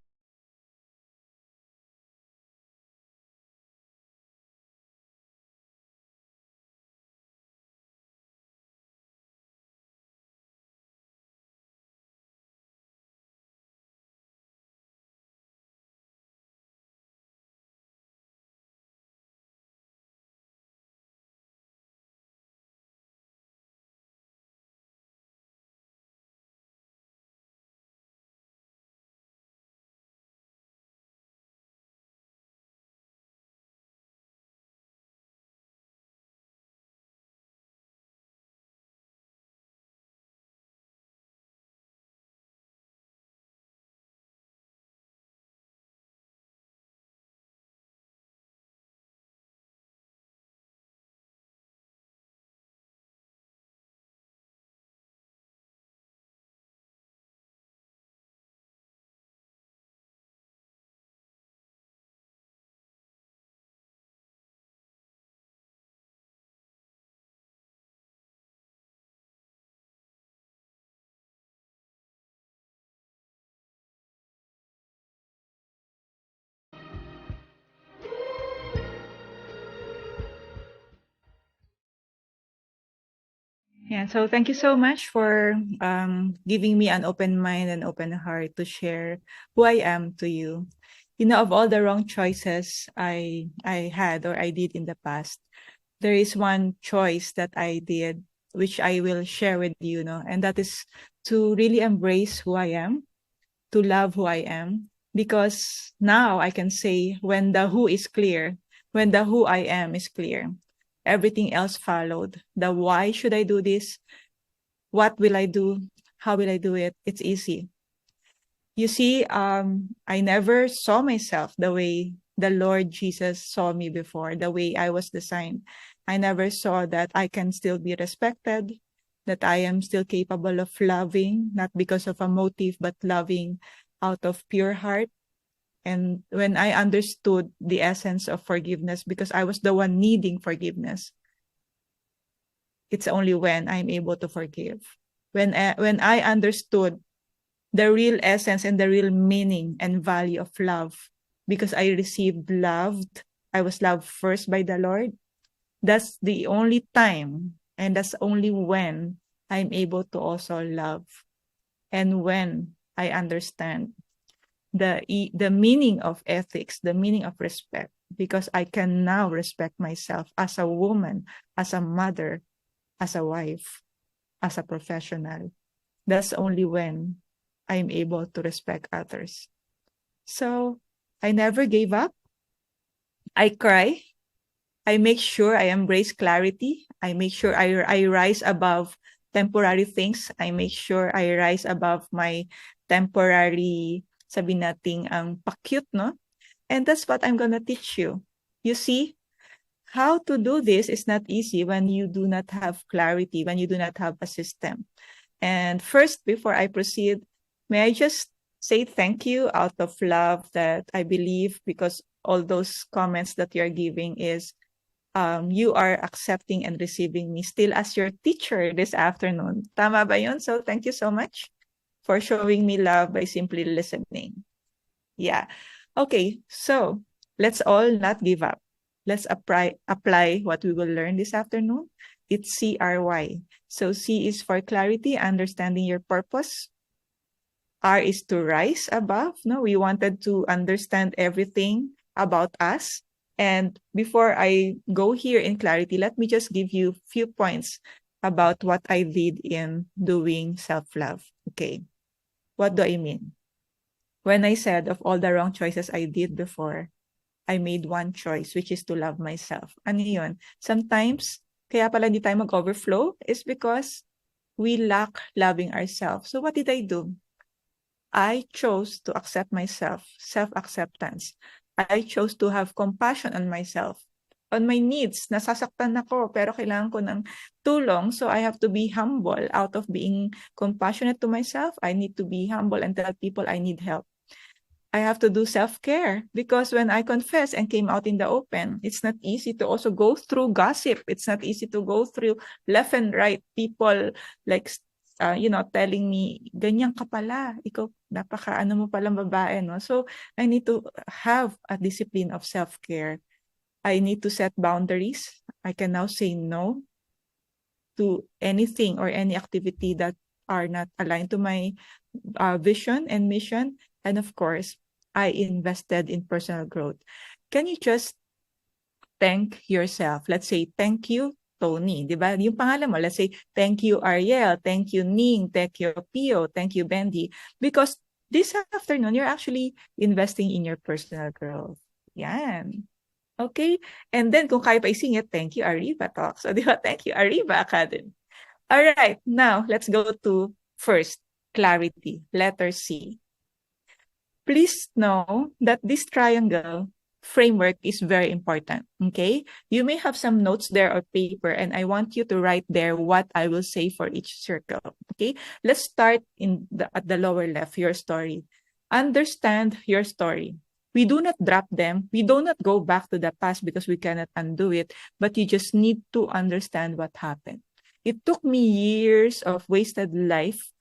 Speaker 3: Yeah, so thank you so much for giving me an open mind and open heart to share who I am to you. You know, of all the wrong choices I had or I did in the past, there is one choice that I did, which I will share with you, no, and that is to really embrace who I am, to love who I am, because now I can say when the who is clear, when the who I am is clear, everything else followed. The why should I do this? What will I do? How will I do it? It's easy. You see, I never saw myself the way the Lord Jesus saw me before, the way I was designed. I never saw that I can still be respected, that I am still capable of loving, not because of a motive, but loving out of pure heart. And when I understood the essence of forgiveness, because I was the one needing forgiveness, it's only when I'm able to forgive. When I understood the real essence and the real meaning and value of love, because I received loved, I was loved first by the Lord. That's the only time, and that's only when I'm able to also love. And when I understand the meaning of ethics, the meaning of respect, because I can now respect myself as a woman, as a mother, as a wife, as a professional. That's only when I'm able to respect others. So I never gave up. I cry. I make sure I embrace clarity. I make sure I rise above temporary things. I make sure I rise above my temporary, sabi nating ang pa-cute, no? And that's what I'm gonna teach you. You see, how to do this is not easy when you do not have clarity, when you do not have a system. And first, before I proceed, may I just say thank you out of love that I believe, because all those comments that you're giving is you are accepting and receiving me still as your teacher this afternoon. Tama ba yun? So thank you so much for showing me love by simply listening. Yeah. Okay, so let's all not give up. Let's apply what we will learn this afternoon. It's CRY. So C is for clarity, understanding your purpose. R is to rise above. No, we wanted to understand everything about us. And before I go here in clarity, let me just give you a few points about what I did in doing self-love. Okay. What do I mean? When I said of all the wrong choices I did before, I made one choice, which is to love myself. Ano yun? Sometimes, kaya pala hindi tayo mag-overflow is because we lack loving ourselves. So what did I do? I chose to accept myself, self-acceptance. I chose to have compassion on myself, on my needs. Nasasaktan ako, pero kailangan ko ng tulong. So I have to be humble. Out of being compassionate to myself, I need to be humble and tell people I need help. I have to do self-care, because when I confessed and came out in the open, it's not easy to also go through gossip. It's not easy to go through left and right people like, telling me, ganyan ka pala, ikaw, napaka-ano mo palang babae, no? So I need to have a discipline of self-care. I need to set boundaries. I can now say no to anything or any activity that are not aligned to my vision and mission. And of course, I invested in personal growth. Can you just thank yourself? Let's say, thank you, Tony. Diba? Yung pangalan mo, let's say, thank you, Ariel. Thank you, Ning. Thank you, Pio. Thank you, Bendy. Because this afternoon, you're actually investing in your personal growth. Yan. Okay? And then, kung kaya pa isingit, thank you, Ariva Talk. So, diba? Thank you, Ariva Academy. All right. Now, let's go to first, clarity. Letter C. Please know that this triangle framework is very important, okay? You may have some notes there or paper, and I want you to write there what I will say for each circle, okay? Let's start at the lower left, your story. Understand your story. We do not drop them. We do not go back to the past because we cannot undo it, but you just need to understand what happened. It took me years of wasted life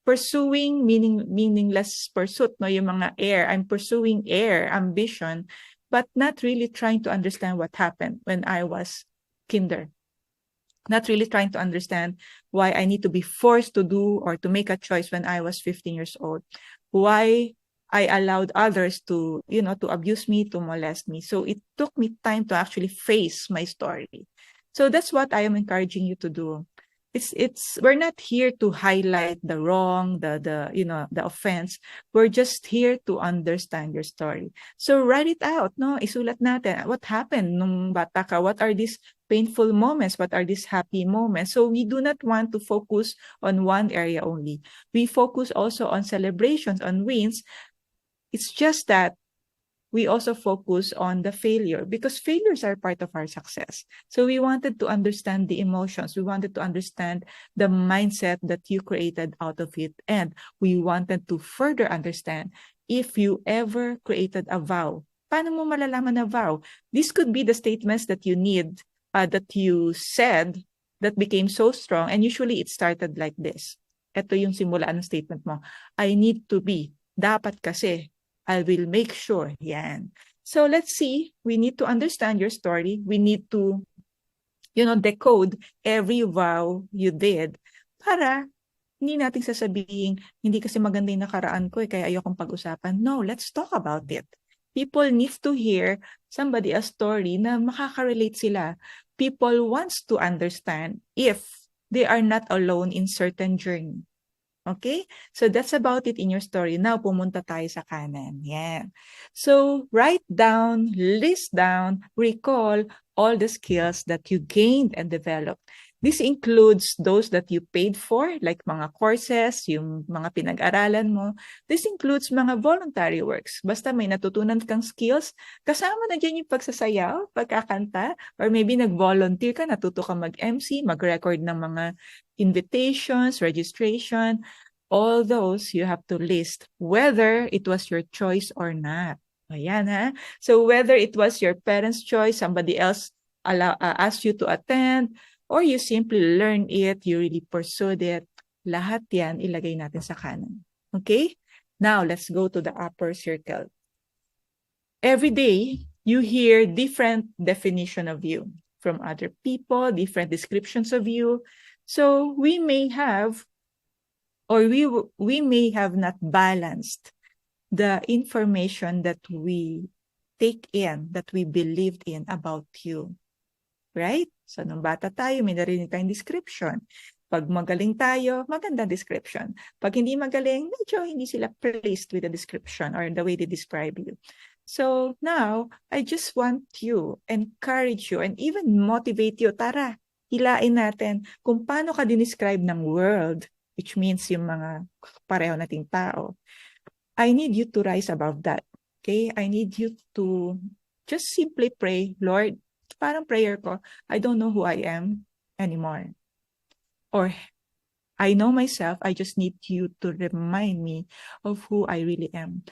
Speaker 3: pursuing meaningless pursuit, no, yung mga I'm pursuing ambition, but not really trying to understand what happened when I was kinder. not really trying to understand why I need to be forced to do or to make a choice when I was 15 years old, why I allowed others to, to abuse me, to molest me. So it took me time to actually face my story. So that's what I am encouraging you to do. We're not here to highlight the wrong, the offense. We're just here to understand your story. So write it out, no? Isulat natin. What happened nung bata ka? What are these painful moments? What are these happy moments? So we do not want to focus on one area only. We focus also on celebrations, on wins. It's just that we also focus on the failure because failures are part of our success. So we wanted to understand the emotions. We wanted to understand the mindset that you created out of it. And we wanted to further understand if you ever created a vow. Paano mo malalaman na vow? This could be the statements that you need, that you said that became so strong. And usually it started like this. Ito yung simulaan ng statement mo. I need to be. Dapat kasi. I will make sure. Yan. So let's see. We need to understand your story. We need to, decode every vow you did para hindi natin sasabihin, hindi kasi maganda yung nakaraan ko kaya ayokong pag-usapan. No, let's talk about it. People need to hear somebody a story na makaka-relate sila. People wants to understand if they are not alone in certain journey. Okay? So that's about it in your story. Now, pumunta tayo sa kanan. Yeah. So write down, list down, recall all the skills that you gained and developed. This includes those that you paid for, like mga courses, yung mga pinag-aralan mo. This includes mga voluntary works. Basta may natutunan kang skills, kasama na dyan yung pagsasayaw, pagkakanta, or maybe nag-volunteer ka, natuto ka mag-MC, mag-record ng mga invitations, registration, all those you have to list, whether it was your choice or not. Ayan ha. So whether it was your parents' choice, somebody else asked you to attend, or you simply learned it, you really pursued it, lahat yan ilagay natin sa kanan. Okay? Now, let's go to the upper circle. Every day, you hear different definition of you from other people, different descriptions of you. So we may have, or we may have not balanced the information that we take in, that we believed in about you. Right? So, nung bata tayo, may narinig tayong description. Pag magaling tayo, maganda description. Pag hindi magaling, medyo hindi sila pleased with the description or the way they describe you. So, now, I just want you, encourage you, and even motivate you. Tara, hilain natin kung paano ka dinescribe ng world, which means yung mga pareho nating tao. I need you to rise above that. Okay? I need you to just simply pray, Lord, parang prayer ko, I don't know who I am anymore. Or, I know myself, I just need you to remind me of who I really am.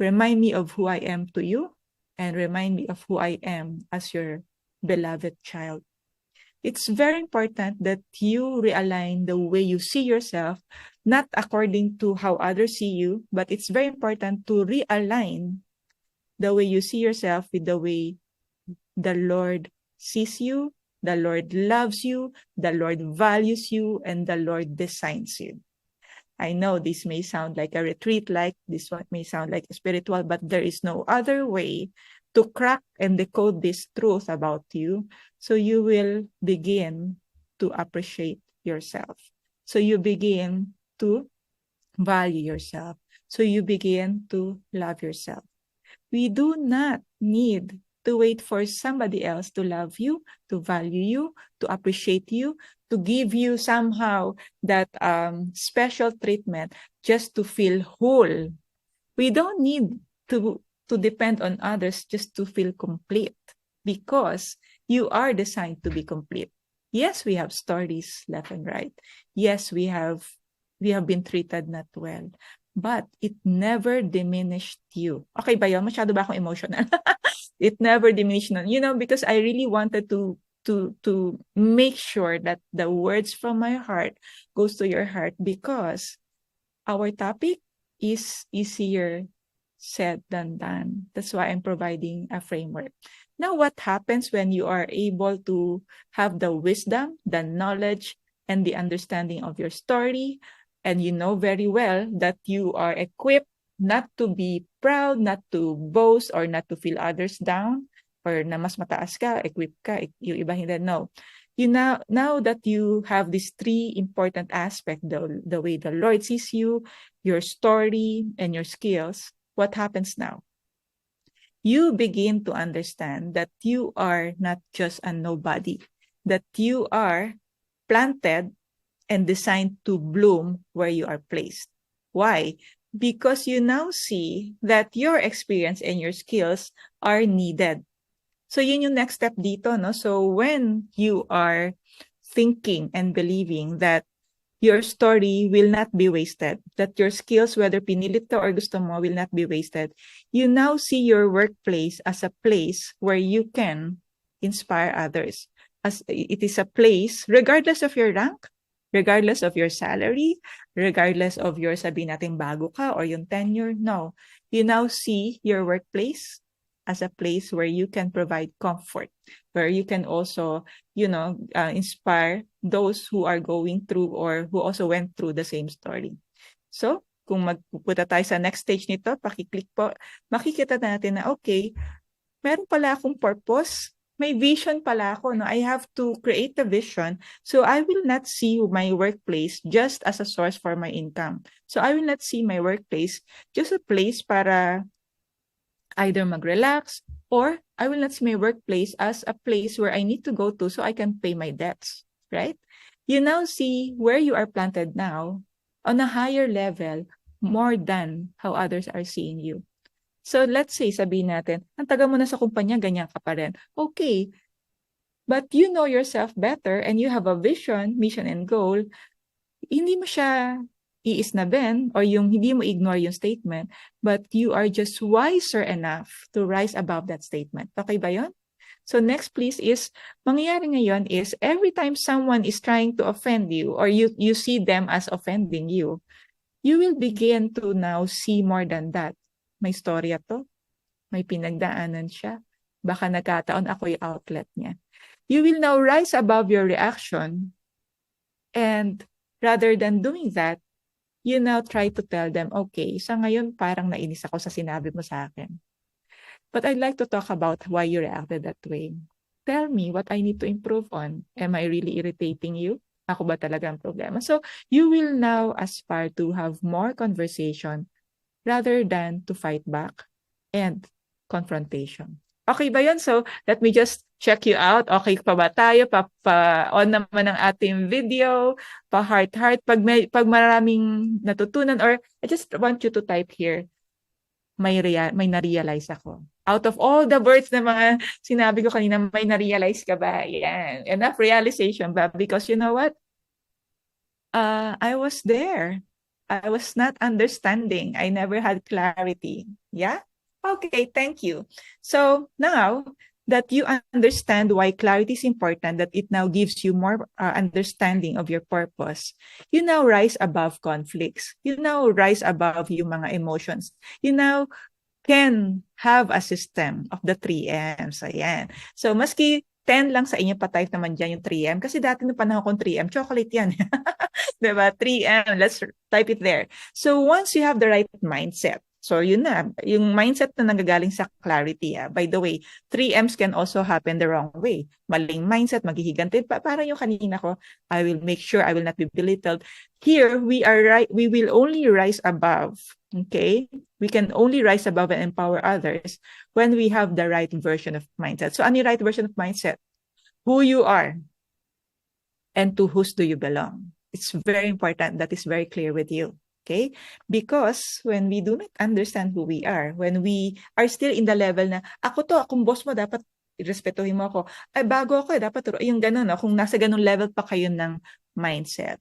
Speaker 3: Remind me of who I am to you, and remind me of who I am as your beloved child. It's very important that you realign the way you see yourself, not according to how others see you, but it's very important to realign the way you see yourself with the way the Lord sees you, the Lord loves you, the Lord values you, and the Lord designs you. I know this may sound like a retreat, like this one may sound like spiritual, but there is no other way to crack and decode this truth about you, so you will begin to appreciate yourself. So you begin to value yourself. So you begin to love yourself. We do not need to wait for somebody else to love you, to value you, to appreciate you, to give you somehow that special treatment just to feel whole. We don't need to depend on others just to feel complete, because you are designed to be complete. Yes, we have stories left and right. Yes, we have been treated not well. But it never diminished you. Okay ba yun? Masyado ba akong emotional? It never diminished none. Because I really wanted to make sure that the words from my heart goes to your heart, because our topic is easier said than done. That's why I'm providing a framework. Now, what happens when you are able to have the wisdom, the knowledge, and the understanding of your story, and you know very well that you are equipped not to be proud, not to boast, or not to feel others down, or na mas mataas ka, equipped ka, yung iba hindi, no. You now that you have these three important aspects, the way the Lord sees you, your story, and your skills, what happens now? You begin to understand that you are not just a nobody, that you are planted and designed to bloom where you are placed. Why? Because you now see that your experience and your skills are needed. So yun yung next step dito, no? So when you are thinking and believing that your story will not be wasted, that your skills, whether pinilit ka or gusto mo, will not be wasted, you now see your workplace as a place where you can inspire others. As it is a place, regardless of your rank, regardless of your salary, regardless of your sabihin natin bago ka or yung tenure, no. You now see your workplace as a place where you can provide comfort, where you can also, inspire those who are going through or who also went through the same story. So, kung magpupunta tayo sa next stage nito, pakiclick po, makikita natin na, okay, meron pala akong purpose, may vision pala ako, no? I have to create a vision, so I will not see my workplace just as a source for my income. So I will not see my workplace just a place para either mag-relax, or I will not see my workplace as a place where I need to go to so I can pay my debts, right? You now see where you are planted now on a higher level more than how others are seeing you. So let's say, sabihin natin, ang taga mo na sa kumpanya, ganyan ka pa rin. Okay, but you know yourself better and you have a vision, mission, and goal, hindi mo siya iisnabin or yung hindi mo ignore yung statement, but you are just wiser enough to rise above that statement. Okay ba yun? So next please is, mangyayari ngayon is every time someone is trying to offend you or you see them as offending you will begin to now see more than that. May storya to, may pinagdaanan siya, baka nagkataon ako yung outlet niya. You will now rise above your reaction, and rather than doing that, you now try to tell them, okay, sa ngayon parang nainis ako sa sinabi mo sa akin. But I'd like to talk about why you reacted that way. Tell me what I need to improve on. Am I really irritating you? Ako ba talaga ang problema? So you will now aspire to have more conversation rather than to fight back and confrontation. Okay ba yun? So let me just check you out. Okay pa ba tayo? Pa-on naman ang ating video. Pa-heart. Pag maraming natutunan, or I just want you to type here, may na-realize ako. Out of all the words na mga sinabi ko kanina, may na-realize ka ba? Yan. Enough realization ba? Because you know what? I was there. I was not understanding. I never had clarity. Yeah? Okay, thank you. So now that you understand why clarity is important, that it now gives you more understanding of your purpose, you now rise above conflicts. You now rise above yung mga emotions. You now can have a system of the 3Ms. Ayan. So maski 10 lang sa inyo, pa-type naman dyan yung 3M. Kasi dati nung panahon kong 3M, chocolate yan. Diba? 3M, let's type it there. So once you have the right mindset, so yun na, yung mindset na nanggagaling sa clarity. By the way, 3Ms can also happen the wrong way. Maling mindset, maghihigante. Parang yung kanina ko, I will make sure I will not be belittled. Here, we will only rise above. Okay? We can only rise above and empower others when we have the right version of mindset. So ano yung right version of mindset? Who you are and to whose do you belong. It's very important that is very clear with you. Okay? Because when we do not understand who we are, when we are still in the level na, akong boss mo, dapat irespetuhin mo ako. Ay, bago ako, dapat yung ganun. No? Kung nasa ganun level pa kayo ng mindset,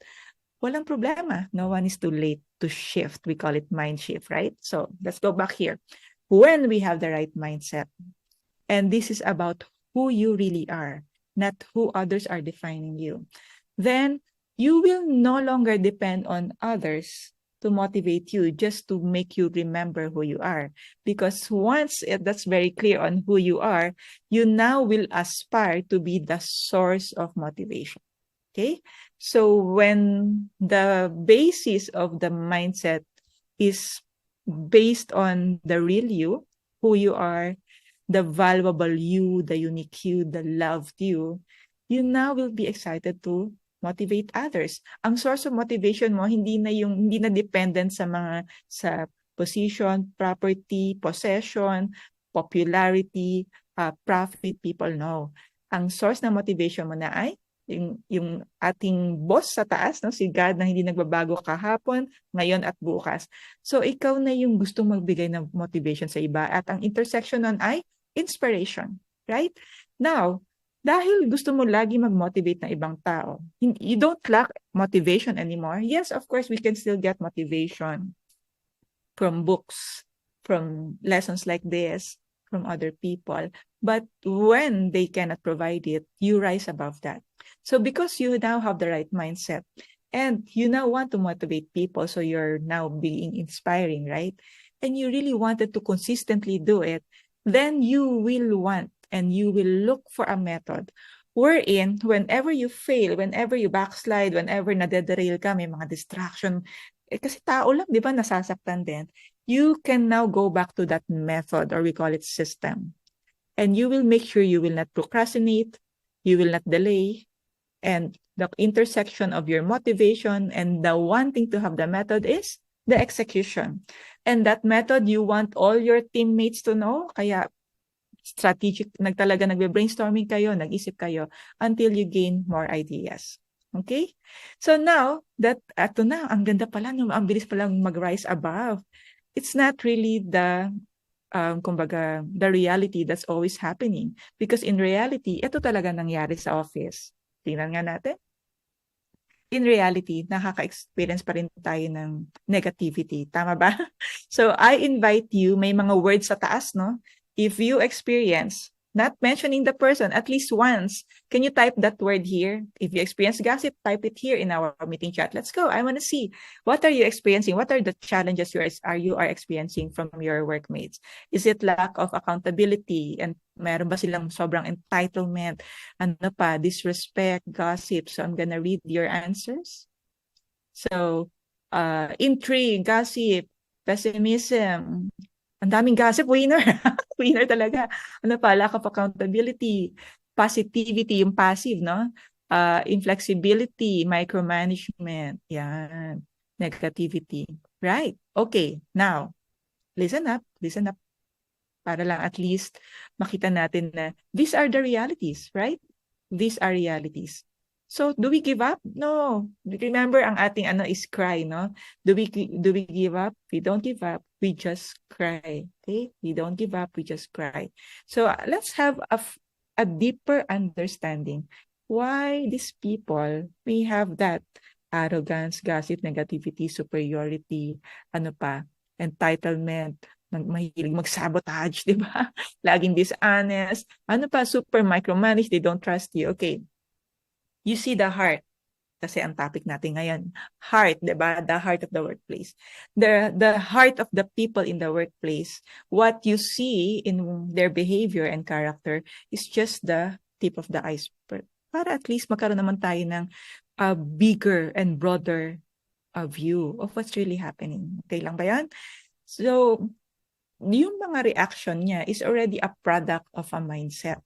Speaker 3: walang problema. No one is too late to shift. We call it mind shift, right? So let's go back here. When we have the right mindset, and this is about who you really are, not who others are defining you, then you will no longer depend on others to motivate you, just to make you remember who you are. Because once that's very clear on who you are, you now will aspire to be the source of motivation. Okay? So when the basis of the mindset is based on the real you, who you are, the valuable you, the unique you, the loved you now will be excited to motivate others. Ang source of motivation mo hindi na dependent sa position, property, possession, popularity, profit, people. No. Ang source ng motivation mo na ay yung ating boss sa taas, no? Si God na hindi nagbabago kahapon, ngayon at bukas. So ikaw na yung gustong magbigay ng motivation sa iba, at ang intersection nun ay inspiration, right? Now, dahil gusto mo lagi mag-motivate ng ibang tao, you don't lack motivation anymore. Yes, of course, we can still get motivation from books, from lessons like this, from other people. But when they cannot provide it, you rise above that. So because you now have the right mindset and you now want to motivate people, so you're now being inspiring, right? And you really wanted to consistently do it, then you will want and you will look for a method wherein whenever you fail, whenever you backslide, whenever nadederail ka, may mga distraction, kasi tao lang, di ba, nasasaktan din, you can now go back to that method, or we call it system. And you will make sure you will not procrastinate, you will not delay, and the intersection of your motivation and the wanting to have the method is the execution. And that method, you want all your teammates to know, kaya strategic, nagbe-brainstorming kayo, nag-isip kayo, until you gain more ideas. Okay? So now, ang ganda pala, ang bilis pala mag-rise above. It's not really the reality that's always happening. Because in reality, ito talaga nangyari sa office. Tingnan nga natin. In reality, nakaka-experience pa rin tayo ng negativity. Tama ba? So, I invite you, may mga words sa taas, no? If you experience, not mentioning the person at least once, can you type that word here? If you experience gossip, type it here in our meeting chat. Let's go. I want to see. What are you experiencing? What are the challenges you are experiencing from your workmates? Is it lack of accountability? And meron ba silang sobrang entitlement? Ano pa? Disrespect, gossip. So I'm gonna read your answers. So, intrigue, gossip, pessimism. Ang daming gossip, winner. Winner talaga. Ano pa? Lack of accountability, positivity, yung passive, no? Inflexibility, micromanagement. Yan. Negativity. Right. Okay. Now, listen up. Listen up. Para lang at least makita natin na these are the realities, right? These are realities. So, do we give up? No. Remember, ang ating is cry, no? Do we give up? We don't give up. We just cry. Okay? We don't give up. We just cry. So, let's have a deeper understanding why these people may have that arrogance, gossip, negativity, superiority, entitlement, mahilig mag-sabotage, di ba? Laging dishonest. Super micromanage, they don't trust you. Okay. You see the heart. Kasi ang topic natin ngayon, heart, di ba? The heart of the workplace. The heart of the people in the workplace, what you see in their behavior and character is just the tip of the iceberg. Para at least magkaroon naman tayo ng a bigger and broader view of what's really happening. Okay lang ba yan? So, yung mga reaction niya is already a product of a mindset.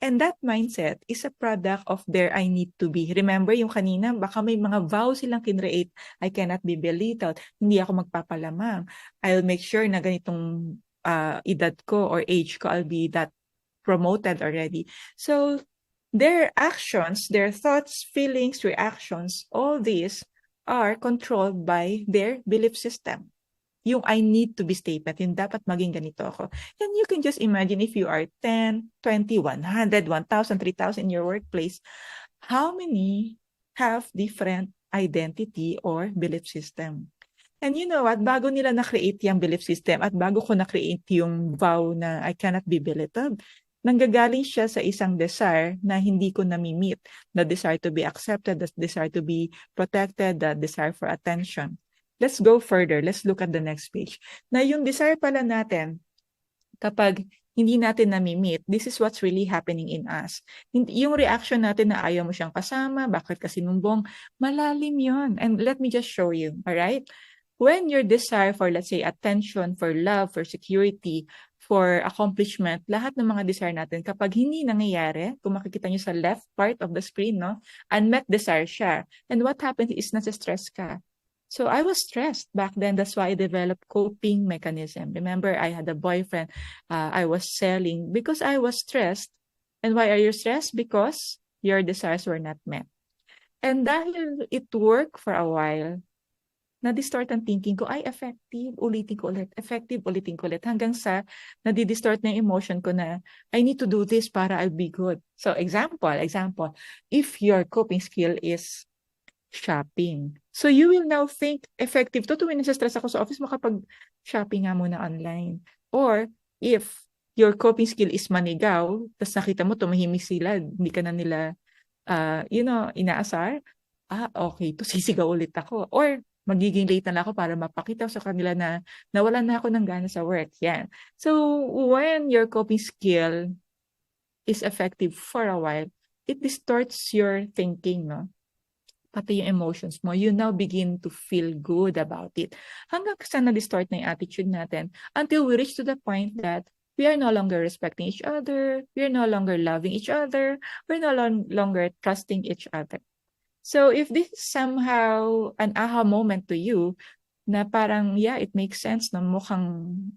Speaker 3: And that mindset is a product of their I need to be. Remember yung kanina, baka may mga vows silang kinreate. I cannot be belittled. Hindi ako magpapalamang. I'll make sure na ganitong edad ko or age ko, I'll be that promoted already. So their actions, their thoughts, feelings, reactions, all these are controlled by their belief system. Yung I need to be statement, yung dapat maging ganito ako. And you can just imagine if you are 10, 20, 100, 1,000, 3,000 in your workplace, how many have different identity or belief system? And you know what? Bago nila na-create yung belief system at bago ko na-create yung vow na I cannot be belittled, nanggagaling siya sa isang desire na hindi ko nami-meet. The desire to be accepted, the desire to be protected, the desire for attention. let's go further. Let's look at the next page. Na yung desire pala natin, kapag hindi natin nami-meet, this is what's really happening in us. Yung reaction natin na ayaw mo siyang kasama, bakit kasi numbong, malalim yon. And let me just show you, all right? When your desire for, let's say, attention, for love, for security, for accomplishment, lahat ng mga desire natin, kapag hindi nangyayari, kung makikita nyo sa left part of the screen, no, unmet desire siya. And what happens is nasa-stress ka. So I was stressed back then. That's why I developed coping mechanism. Remember, I had a boyfriend. I was selling because I was stressed. And why are you stressed? Because your desires were not met. And dahil it worked for a while, na-distort ang thinking ko, ay, effective, ulitin ko ulit, effective, ulitin ko ulit, hanggang sa nadi-distort na yung emotion ko na, I need to do this para I'll be good. So, example, if your coping skill is shopping, so you will now think, effective to tuwing nasa-stress ako sa office, makapag-shopping nga muna online. Or, if your coping skill is manigaw, tapos nakita mo, tumahimik sila, hindi ka na nila, inaasar, okay, to sisigaw ulit ako. Or, magiging late na lang ako para mapakita sa kanila na nawalan na ako ng gana sa work. Yan. So, when your coping skill is effective for a while, it distorts your thinking, no? Pati yung emotions mo, you now begin to feel good about it. Hanggang sa na-distort na yung attitude natin until we reach to the point that we are no longer respecting each other, we are no longer loving each other, we're no longer trusting each other. So if this is somehow an aha moment to you, na parang, yeah, it makes sense na mukhang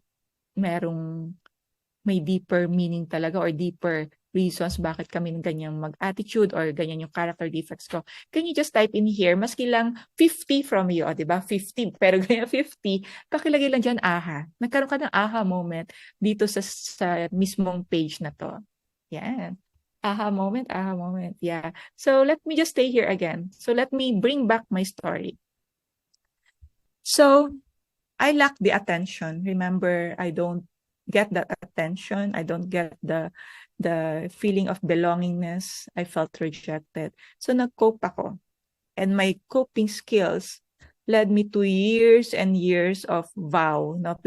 Speaker 3: may deeper meaning talaga or deeper reasons bakit kami ng ganyang mag-attitude or ganyan yung character defects ko. Can you just type in here, maski lang 50 from you, diba? 50, pero ganyan 50, pakilagay lang dyan aha. Nagkaroon ka ng aha moment dito sa mismong page na to. Yan. Aha moment, yeah. So let me just stay here again. So let me bring back my story. So I lack the attention. Remember, I don't get that attention. I don't get the feeling of belongingness. I felt rejected. So nag-cope ako. And my coping skills led me to years and years of vow. No?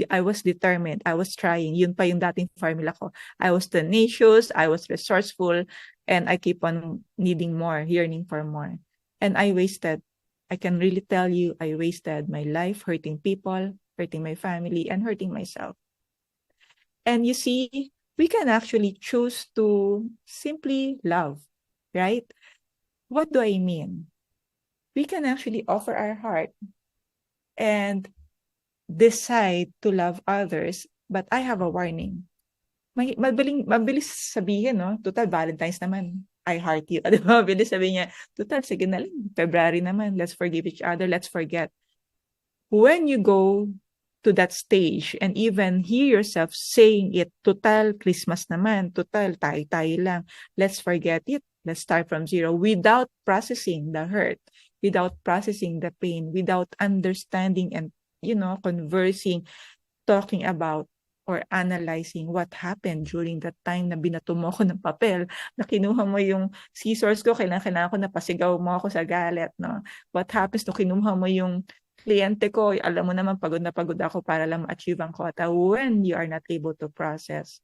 Speaker 3: I was determined. I was trying. Yun pa yung dating formula ko. I was tenacious. I was resourceful. And I keep on needing more, yearning for more. And I can really tell you, I wasted my life hurting people, hurting my family, and hurting myself. And you see, we can actually choose to simply love, right? What do I mean? We can actually offer our heart and decide to love others, but I have a warning. Mabilis sabihin, no? Total, Valentine's naman. I heart you. Diba? Mabilis sabihin niya, total, sige na lang. February naman. Let's forgive each other. Let's forget. When you go to that stage and even hear yourself saying it, total, Christmas naman. Total, tayo lang. Let's forget it. Let's start from zero without processing the hurt, without processing the pain, without understanding and, conversing, talking about or analyzing what happened during that time na binato mo ko ng papel, na kinuha mo yung scissors ko, kailangan ko na pasigaw mo ako sa galit, no? What happens no kinuha mo yung kliyente ko, alam mo naman pagod na pagod ako para lang ma-achieve ang quota. When you are not able to process,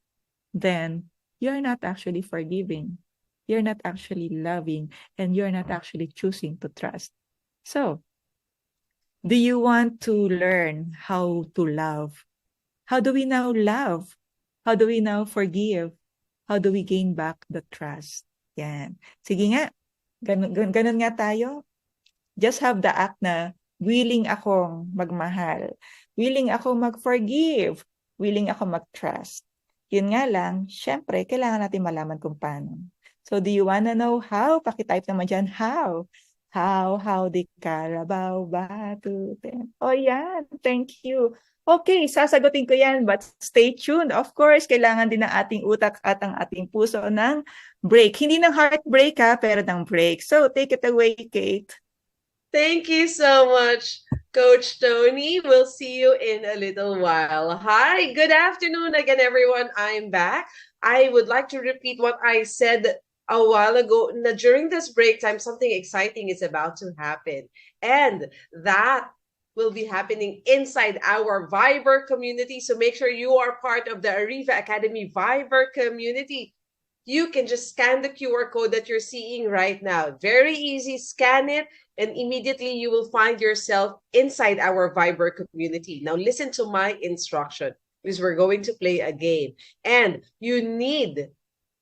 Speaker 3: then you're not actually forgiving. You're not actually loving, and you're not actually choosing to trust. So, do you want to learn how to love? How do we now love? How do we now forgive? How do we gain back the trust? Yan. Sige nga. Ganun nga tayo. Just have the act na willing akong magmahal. Willing akong mag-forgive. Willing akong mag-trust. Yun nga lang, syempre, kailangan natin malaman kung paano. So, do you wanna know how? Pakitype naman dyan, how? How the Carabao Batuten. Oh, yan. Thank you. Okay, sasagutin ko yan, but stay tuned. Of course, kailangan din ng ating utak at ang ating puso ng break. Hindi ng heartbreak pero ng break. So, take it away, Kate.
Speaker 2: Thank you so much, Coach Tony. We'll see you in a little while. Hi, good afternoon again, everyone. I'm back. I would like to repeat what I said a while ago. During this break time, something exciting is about to happen. And that will be happening inside our Viber community. So make sure you are part of the Ariva Academy Viber community. You can just scan the QR code that you're seeing right now. Very easy, scan it, and immediately you will find yourself inside our Viber community. Now listen to my instruction, because we're going to play a game. And you need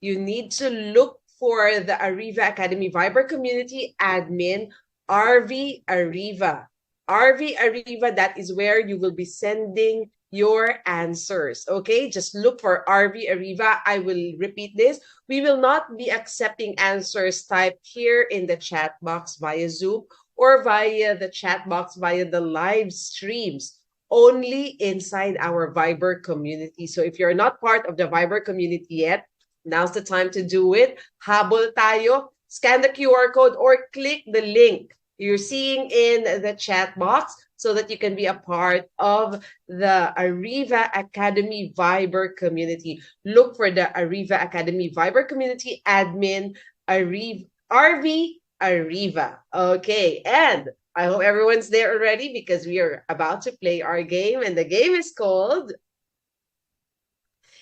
Speaker 2: to look for the Ariva Academy Viber community admin, RV Ariva. RV Ariva, that is where you will be sending your answers. Okay, just look for RV Ariva. I will repeat this. We will not be accepting answers typed here in the chat box via Zoom or via the chat box via the live streams, only inside our Viber community. So if you're not part of the Viber community yet, now's the time to do it. Habol tayo. Scan the QR code or click the link you're seeing in the chat box so that you can be a part of the Ariva Academy Viber community. Look for the Ariva Academy Viber community admin, RV Ariva. Okay, and I hope everyone's there already because we are about to play our game, and the game is called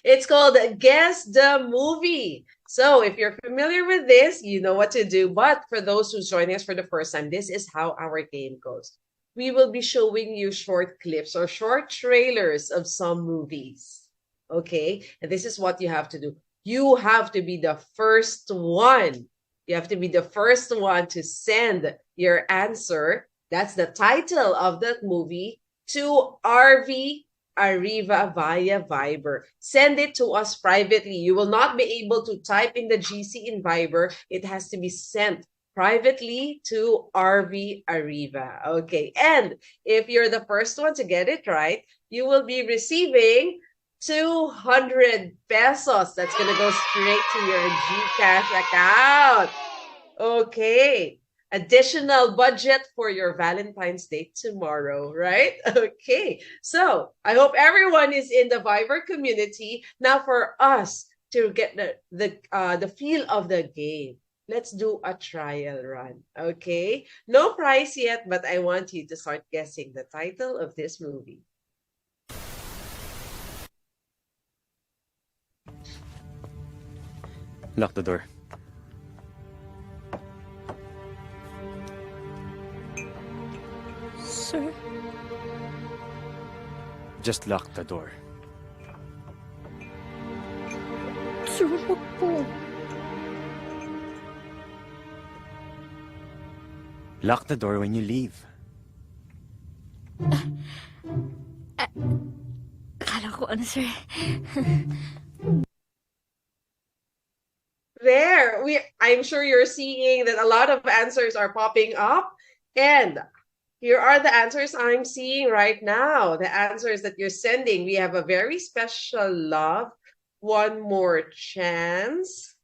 Speaker 2: Guess the Movie. So if you're familiar with this, you know what to do. But for those who's joining us for the first time, this is how our game goes. We will be showing you short clips or short trailers of some movies. Okay? And this is what you have to do. You have to be the first one. You have to be the first one to send your answer. That's the title of that movie to RV Ariva via Viber. Send it to us privately. You will not be able to type in the GC in Viber. It has to be sent privately to RV Ariva. Okay, and if you're the first one to get it right, you will be receiving 200 pesos. That's going to go straight to your GCash account. Okay. Additional budget for your Valentine's Day tomorrow, right? Okay. So I hope everyone is in the Viber community. Now for us to get the feel of the game, let's do a trial run. Okay. No prize yet, but I want you to start guessing the title of this movie.
Speaker 10: Lock the door.
Speaker 9: Sir,
Speaker 10: Just lock the door.
Speaker 9: sir, wag po.
Speaker 10: Lock the door when you leave.
Speaker 9: Akala ko ano, sir.
Speaker 2: There, I'm sure you're seeing that a lot of answers are popping up, and here are the answers I'm seeing right now. The answers that you're sending. We have a very special love. One more chance.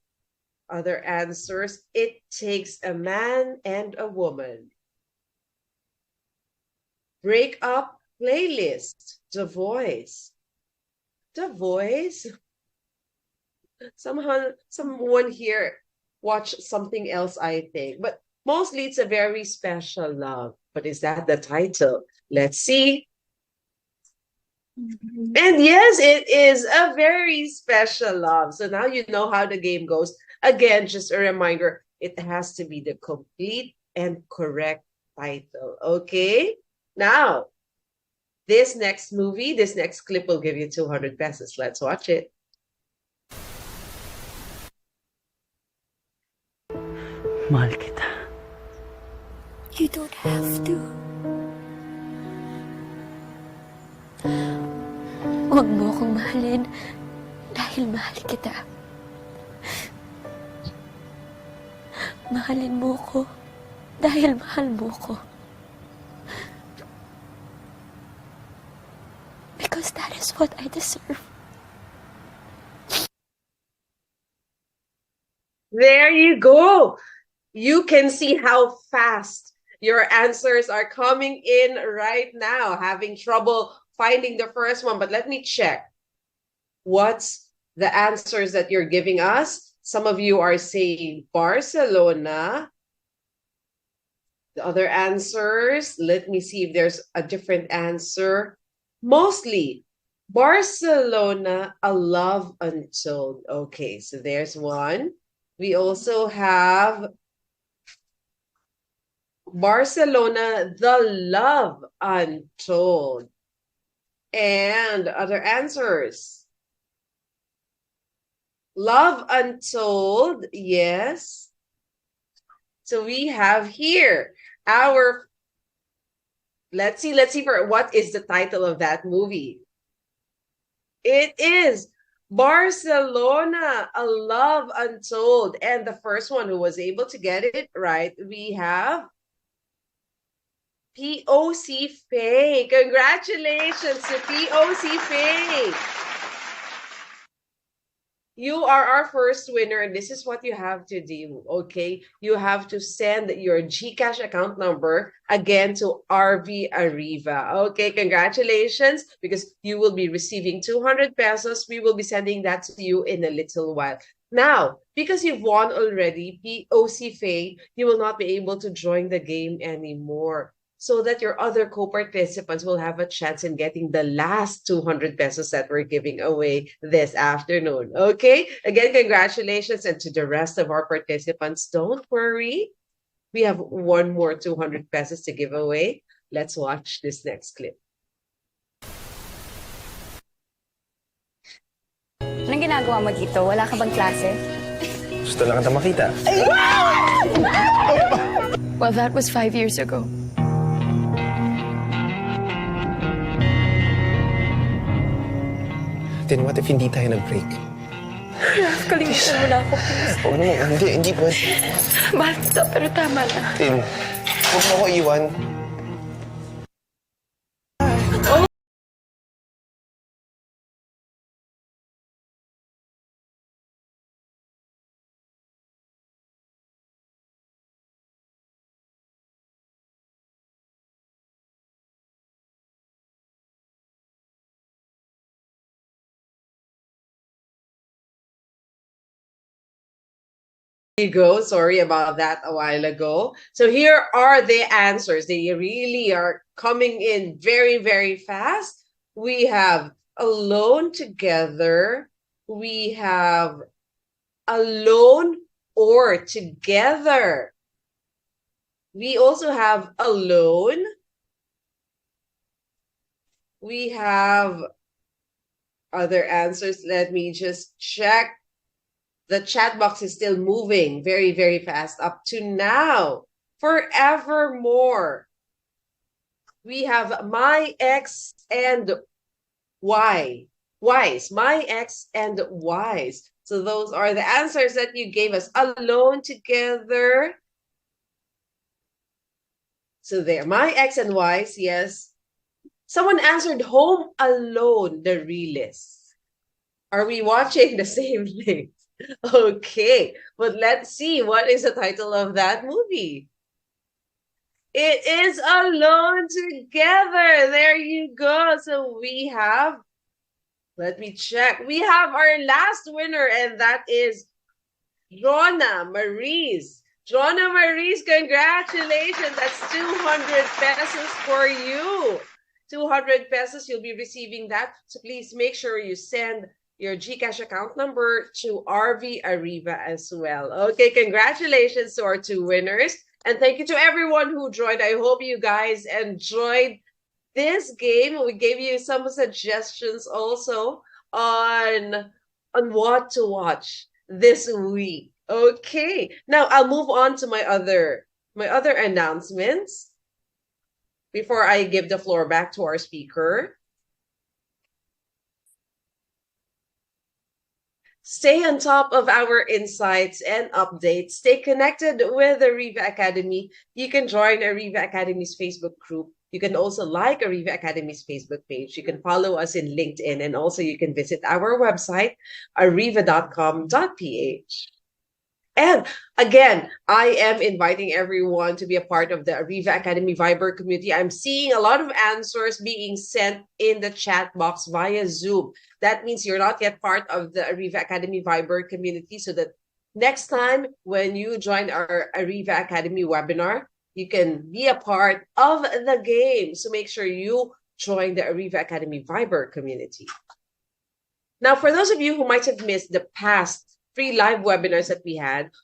Speaker 2: Other answers. It takes a man and a woman. Break up playlist. The Voice. The Voice. Someone here watched something else, I think. But mostly it's a very special love. But is that the title? Let's see. And yes, it is a very special love. So now you know how the game goes. Again, just a reminder, it has to be the complete and correct title. Okay? Now, this next clip will give you 200 pesos. Let's watch it.
Speaker 10: Mahal kita.
Speaker 9: You don't have to. Huwag mo akong mahalin dahil mahal kita. Mahalin mo ko dahil mahal mo ko. Because that is what I deserve.
Speaker 2: There you go. You can see how fast your answers are coming in right now. Having trouble finding the first one, but let me check. What's the answers that you're giving us? Some of you are saying Barcelona. The other answers, let me see if there's a different answer. Mostly, Barcelona, A Love Untold. Okay, so there's one. We also have Barcelona, The Love Untold. And other answers. Love Untold, yes. So we have here our, let's see for what is the title of that movie. It is Barcelona, A Love Untold. And the first one who was able to get it right, we have POC Faye. Congratulations to POC Faye. You are our first winner, and this is what you have to do, okay? You have to send your GCash account number again to RV Ariva. Okay, congratulations, because you will be receiving 200 pesos. We will be sending that to you in a little while. Now, because you've won already, POC Faye, you will not be able to join the game anymore, so that your other co-participants will have a chance in getting the last 200 pesos that we're giving away this afternoon. Okay? Again, congratulations. And to the rest of our participants, don't worry. We have one more 200 pesos to give away. Let's watch this next clip.
Speaker 9: Anong ginagawa mo dito? Wala ka bang klase?
Speaker 11: Gusto lang kita makita.
Speaker 9: Well, that was 5 years ago.
Speaker 11: Then what if hindi tayo nag-break?
Speaker 9: Kalimutan mo na ako, please.
Speaker 11: Oo naman, hindi pwede.
Speaker 9: Mahal kita, pero tama na.
Speaker 11: Tin, huwag mo ako iwan.
Speaker 2: You go. Sorry about that a while ago. So here are the answers. They really are coming in very, very fast. We have Alone Together. We have Alone or Together. We also have Alone. We have other answers. Let me just check. The chat box is still moving very, very fast up to now. Forevermore. We have My Ex and Why. Wise. My Ex and Wise. So those are the answers that you gave us. Alone Together. So there. My Ex and Wise, yes. Someone answered Home Alone, the realist. Are we watching the same thing? Okay, but let's see, what is the title of that movie? It is Alone Together. There you go. So we have, let me check. We have our last winner, and that is Jonna Maurice. Jonna Maurice, congratulations. That's 200 pesos for you. 200 pesos, you'll be receiving that. So please make sure you send your GCash account number to RV Ariva as well. Okay, congratulations to our two winners. And thank you to everyone who joined. I hope you guys enjoyed this game. We gave you some suggestions also on what to watch this week. Okay, now I'll move on to my other announcements before I give the floor back to our speaker. Stay on top of our insights and updates. Stay connected with Ariva Academy. You can join Ariva Academy's Facebook group. You can also like Ariva Academy's Facebook page. You can follow us in LinkedIn, and also you can visit our website, ariva.com.ph. And again, I am inviting everyone to be a part of the Ariva Academy Viber community. I'm seeing a lot of answers being sent in the chat box via Zoom. That means you're not yet part of the Ariva Academy Viber community, so that next time when you join our Ariva Academy webinar, you can be a part of the game. So make sure you join the Ariva Academy Viber community. Now, for those of you who might have missed the past free live webinars that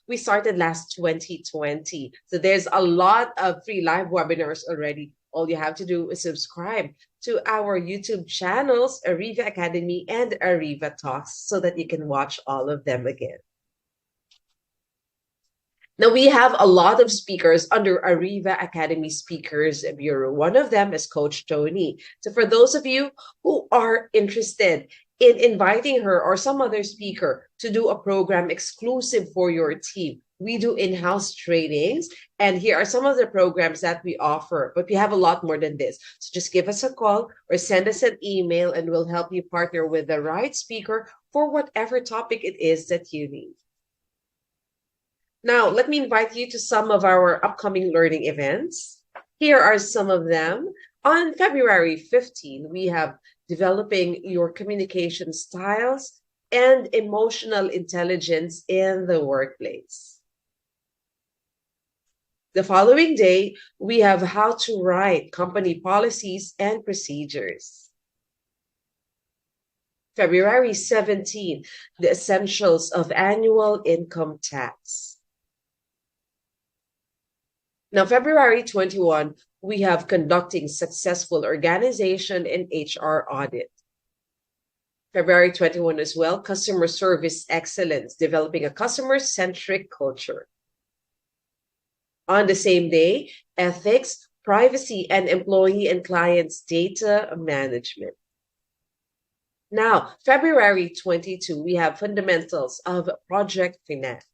Speaker 2: we started last 2020. So there's a lot of free live webinars already. All you have to do is subscribe to our YouTube channels, Ariva Academy and Ariva Talks, so that you can watch all of them again. Now, we have a lot of speakers under Ariva Academy Speakers Bureau. One of them is Coach Tony. So for those of you who are interested in inviting her or some other speaker to do a program exclusive for your team, we do in-house trainings, and here are some of the programs that we offer, but we have a lot more than this. So just give us a call or send us an email and we'll help you partner with the right speaker for whatever topic it is that you need. Now, let me invite you to some of our upcoming learning events. Here are some of them. On February 15, we have Developing Your Communication Styles and Emotional Intelligence in the Workplace. The following day, we have How to Write Company Policies and Procedures. February 17, The Essentials of Annual Income Tax. Now, February 21, we have Conducting Successful Organization and HR Audit. February 21 as well, Customer Service Excellence, Developing a Customer-Centric Culture. On the same day, Ethics, Privacy, and Employee and Clients Data Management. Now, February 22, we have Fundamentals of Project Finance.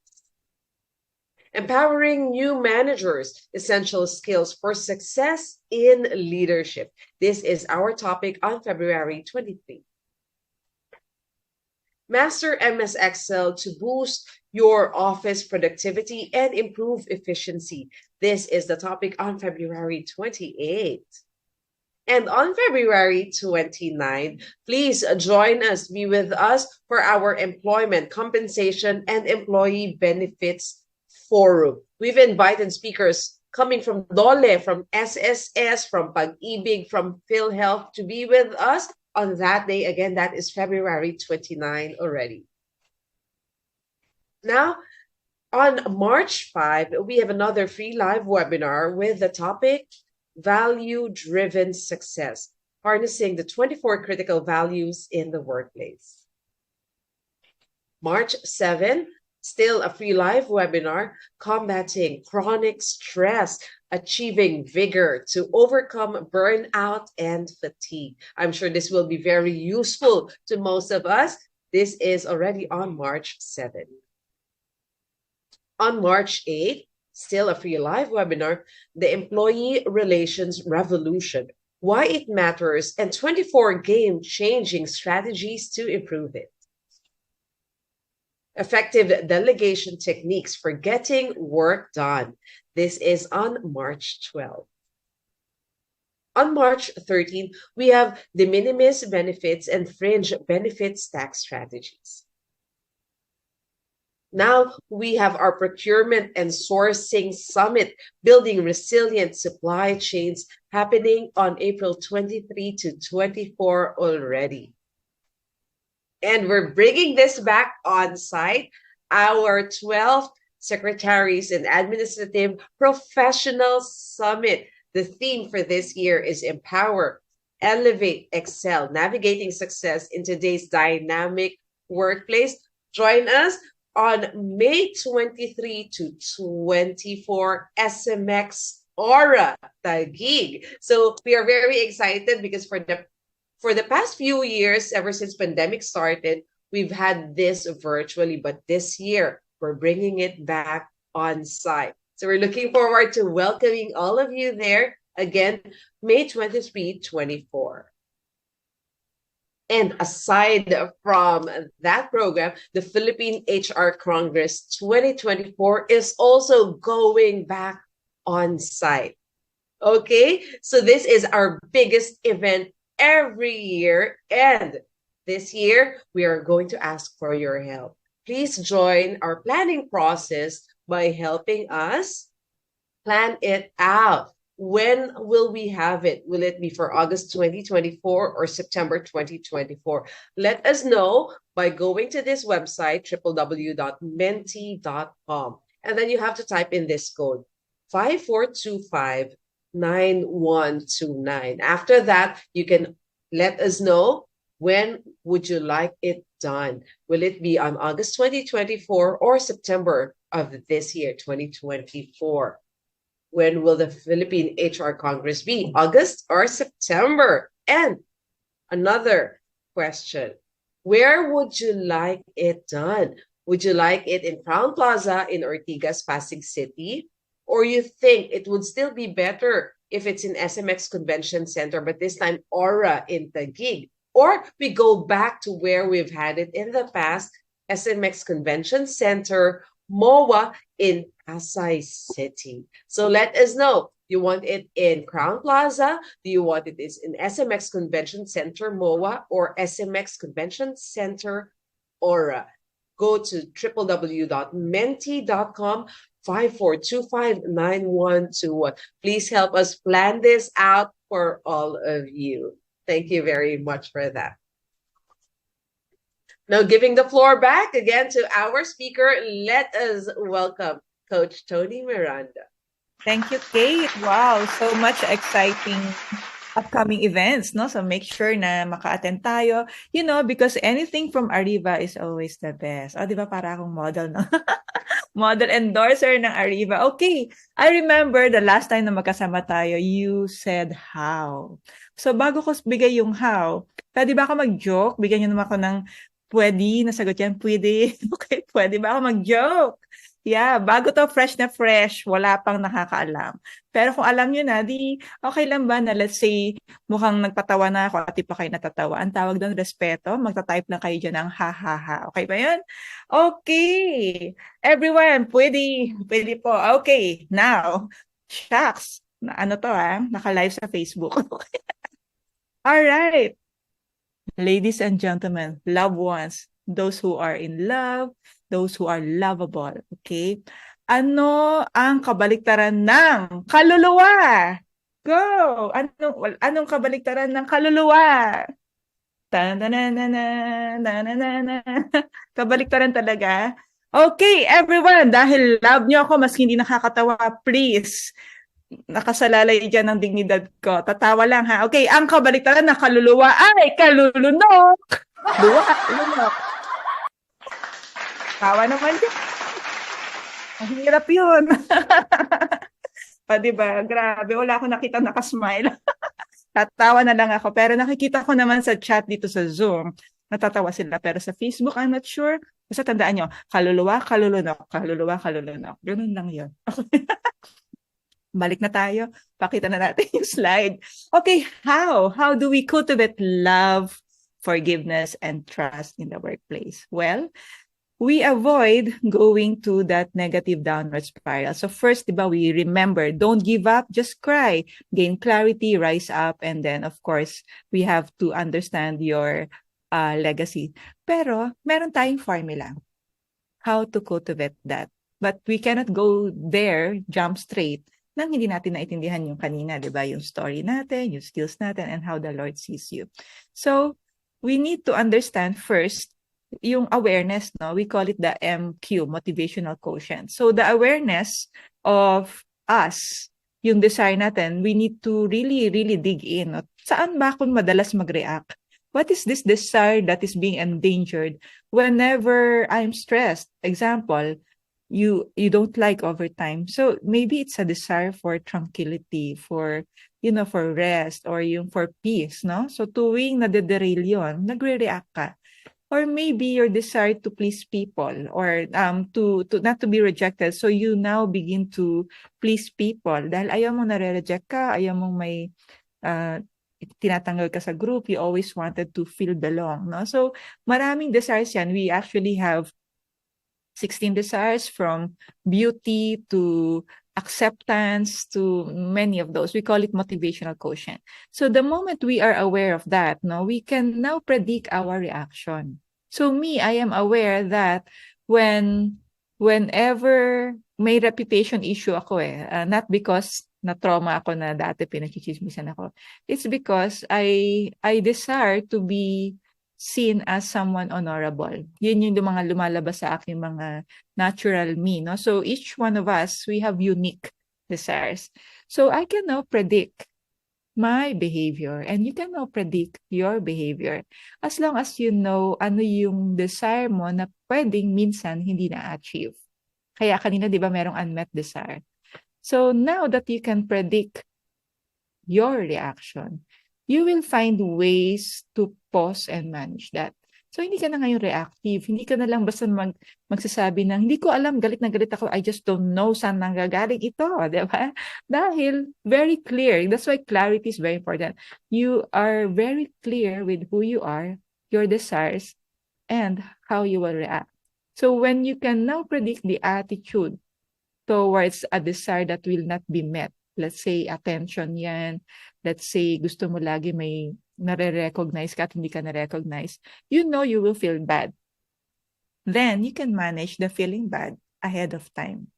Speaker 2: Empowering New Managers, Essential Skills for Success in Leadership. This is our topic on February 23. Master MS Excel to boost your office productivity and improve efficiency. This is the topic on February 28. And on February 29, please join us, be with us for our Employment, Compensation, and Employee Benefits Forum. We've invited speakers coming from DOLE, from SSS, from Pag-ibig, from PhilHealth to be with us on that day. Again, that is February 29 already. Now, on March 5, we have another free live webinar with the topic Value-Driven Success, Harnessing the 24 Critical Values in the Workplace. March 7, still a free live webinar, Combating Chronic Stress, Achieving Vigor to Overcome Burnout and Fatigue. I'm sure this will be very useful to most of us. This is already on March 7. On March 8, still a free live webinar, The Employee Relations Revolution, Why It Matters, and 24 Game-Changing Strategies to Improve It. Effective Delegation Techniques for Getting Work Done. This is on March 12. On March 13, we have De Minimis Benefits and Fringe Benefits Tax Strategies. Now we have our Procurement and Sourcing Summit, Building Resilient Supply Chains, happening on April 23 to 24 already. And we're bringing this back on site, our 12th Secretaries and Administrative Professional Summit. The theme for this year is Empower, Elevate, Excel, Navigating Success in Today's Dynamic Workplace. Join us on May 23 to 24, SMX Aura Taguig. So we are very excited because for the past few years, ever since pandemic started, we've had this virtually, but this year we're bringing it back on site. So we're looking forward to welcoming all of you there again, May 23, 24. And aside from that program, the Philippine HR Congress 2024 is also going back on site. Okay, so this is our biggest event every year, and this year we are going to ask for your help. Please join our planning process by helping us plan it out. When will we have it? Will it be for August 2024 or September 2024? Let us know by going to this website, www.menti.com. And then you have to type in this code, 54259129. After that, you can let us know when would you like it done. Will it be on August 2024 or September of this year, 2024? When will the Philippine HR Congress be? August or September? And another question, where would you like it done? Would you like it in Crown Plaza in Ortigas, Pasig City? Or you think it would still be better if it's in SMX Convention Center, but this time Aura in Taguig? Or we go back to where we've had it in the past, SMX Convention Center, MOA in Pasay City. So let us know. You want it in Crown Plaza? Do you want it in SMX Convention Center, MOA, or SMX Convention Center, Aura? Go to www.menti.com, 54259121. Please help us plan this out for all of you. Thank you very much for that. Now, giving the floor back again to our speaker, let us welcome Coach Tony Miranda.
Speaker 3: Thank you, Kate. Wow, so much exciting upcoming events, no? So make sure na maka-attend tayo, because anything from Ariva is always the best. Oh, di ba para akong model, no? Model endorser ng Ariva. Okay, I remember the last time na magkasama tayo, you said how. So bago ko bigay yung how, pwede ba ako mag-joke? Bigyan niyo naman ako ng pwede, nasagot yan, pwede. Okay, pwede ba ako mag-joke? Yeah, bago to, fresh na fresh, wala pang nakakaalam. Pero kung alam nyo na, di okay lang ba na let's say mukhang nagpatawa na ako at di pa kayo natatawa. Ang tawag doon, respeto. Magta-type lang kayo dyan ng ha-ha-ha. Okay ba yun? Okay. Everyone, pwede po. Okay, now, shucks. Ano to naka-live sa Facebook. Alright. Ladies and gentlemen, loved ones, those who are in love, those who are lovable, okay? Ano ang kabaliktaran ng kaluluwa? Go! Anong kabaliktaran ng kaluluwa? Kabaliktaran talaga? Okay, everyone, dahil love nyo ako, mas hindi nakakatawa, please, nakasalalay dyan ng dignidad ko. Tatawa lang ha. Okay, ang kabaliktaran ng kaluluwa ay kalulunok. Lunok. Tawa naman dyan. Ang hirap yun. Diba? Grabe, wala akong nakita nakasmile. Tatawa na lang ako. Pero nakikita ko naman sa chat dito sa Zoom, natatawa sila. Pero sa Facebook, I'm not sure. Basta tandaan nyo, kaluluwa, kalulunok, kaluluwa, kalulunok. Ganun lang yun. Balik na tayo. Pakita na natin yung slide. Okay, how? How do we cultivate love, forgiveness, and trust in the workplace? Well, we avoid going to that negative downward spiral. So first, diba, we remember, don't give up, just cry. Gain clarity, rise up, and then, of course, we have to understand your legacy. Pero, meron tayong formula. How to cultivate that. But we cannot go there, jump straight, nang hindi natin naiintindihan yung kanina, diba? Yung story natin, yung skills natin, and how the Lord sees you. So, we need to understand first, yung awareness, no? We call it the MQ, motivational quotient. So the awareness of us, yung desire natin, we need to really, really dig in. No? Saan ba ako madalas mag-react? What is this desire that is being endangered whenever I'm stressed? Example, you don't like overtime. So maybe it's a desire for tranquility, for for rest, or yung for peace, no? So tuwing nadederail yun, nagre-react ka. Or maybe your desire to please people, or to not to be rejected. So you now begin to please people dahil ayaw mong nare-reject ka, ayaw mong may tinatanggal ka sa group, you always wanted to feel belong, no? So maraming desires yan. We actually have 16 desires, from beauty to acceptance to many of those. We call it motivational quotient. So the moment we are aware of that, no, we can now predict our reaction. So me, I am aware that whenever may reputation issue ako eh. Not because na-trauma ako na dati pinagchichismisan ako. It's because I desire to be seen as someone honorable. Yun yung mga lumalabas sa aking mga natural me. No? So each one of us, we have unique desires. So I can now predict my behavior and you can now predict your behavior as long as you know ano yung desire mo na pwedeng minsan hindi na-achieve. Kaya kanina, di ba, merong unmet desire. So now that you can predict your reaction, you will find ways to pause and manage that. So hindi ka na ngayon reactive. Hindi ka na lang basta magsasabi ng, hindi ko alam, galit na galit ako, I just don't know saan nanggagaling ito. Di ba? Dahil very clear. That's why clarity is very important. You are very clear with who you are, your desires, and how you will react. So when you can now predict the attitude towards a desire that will not be met, let's say attention yan, let's say gusto mo lagi may nare-recognize ka at hindi ka na-recognize, you know you will feel bad. Then you can manage the feeling bad ahead of time.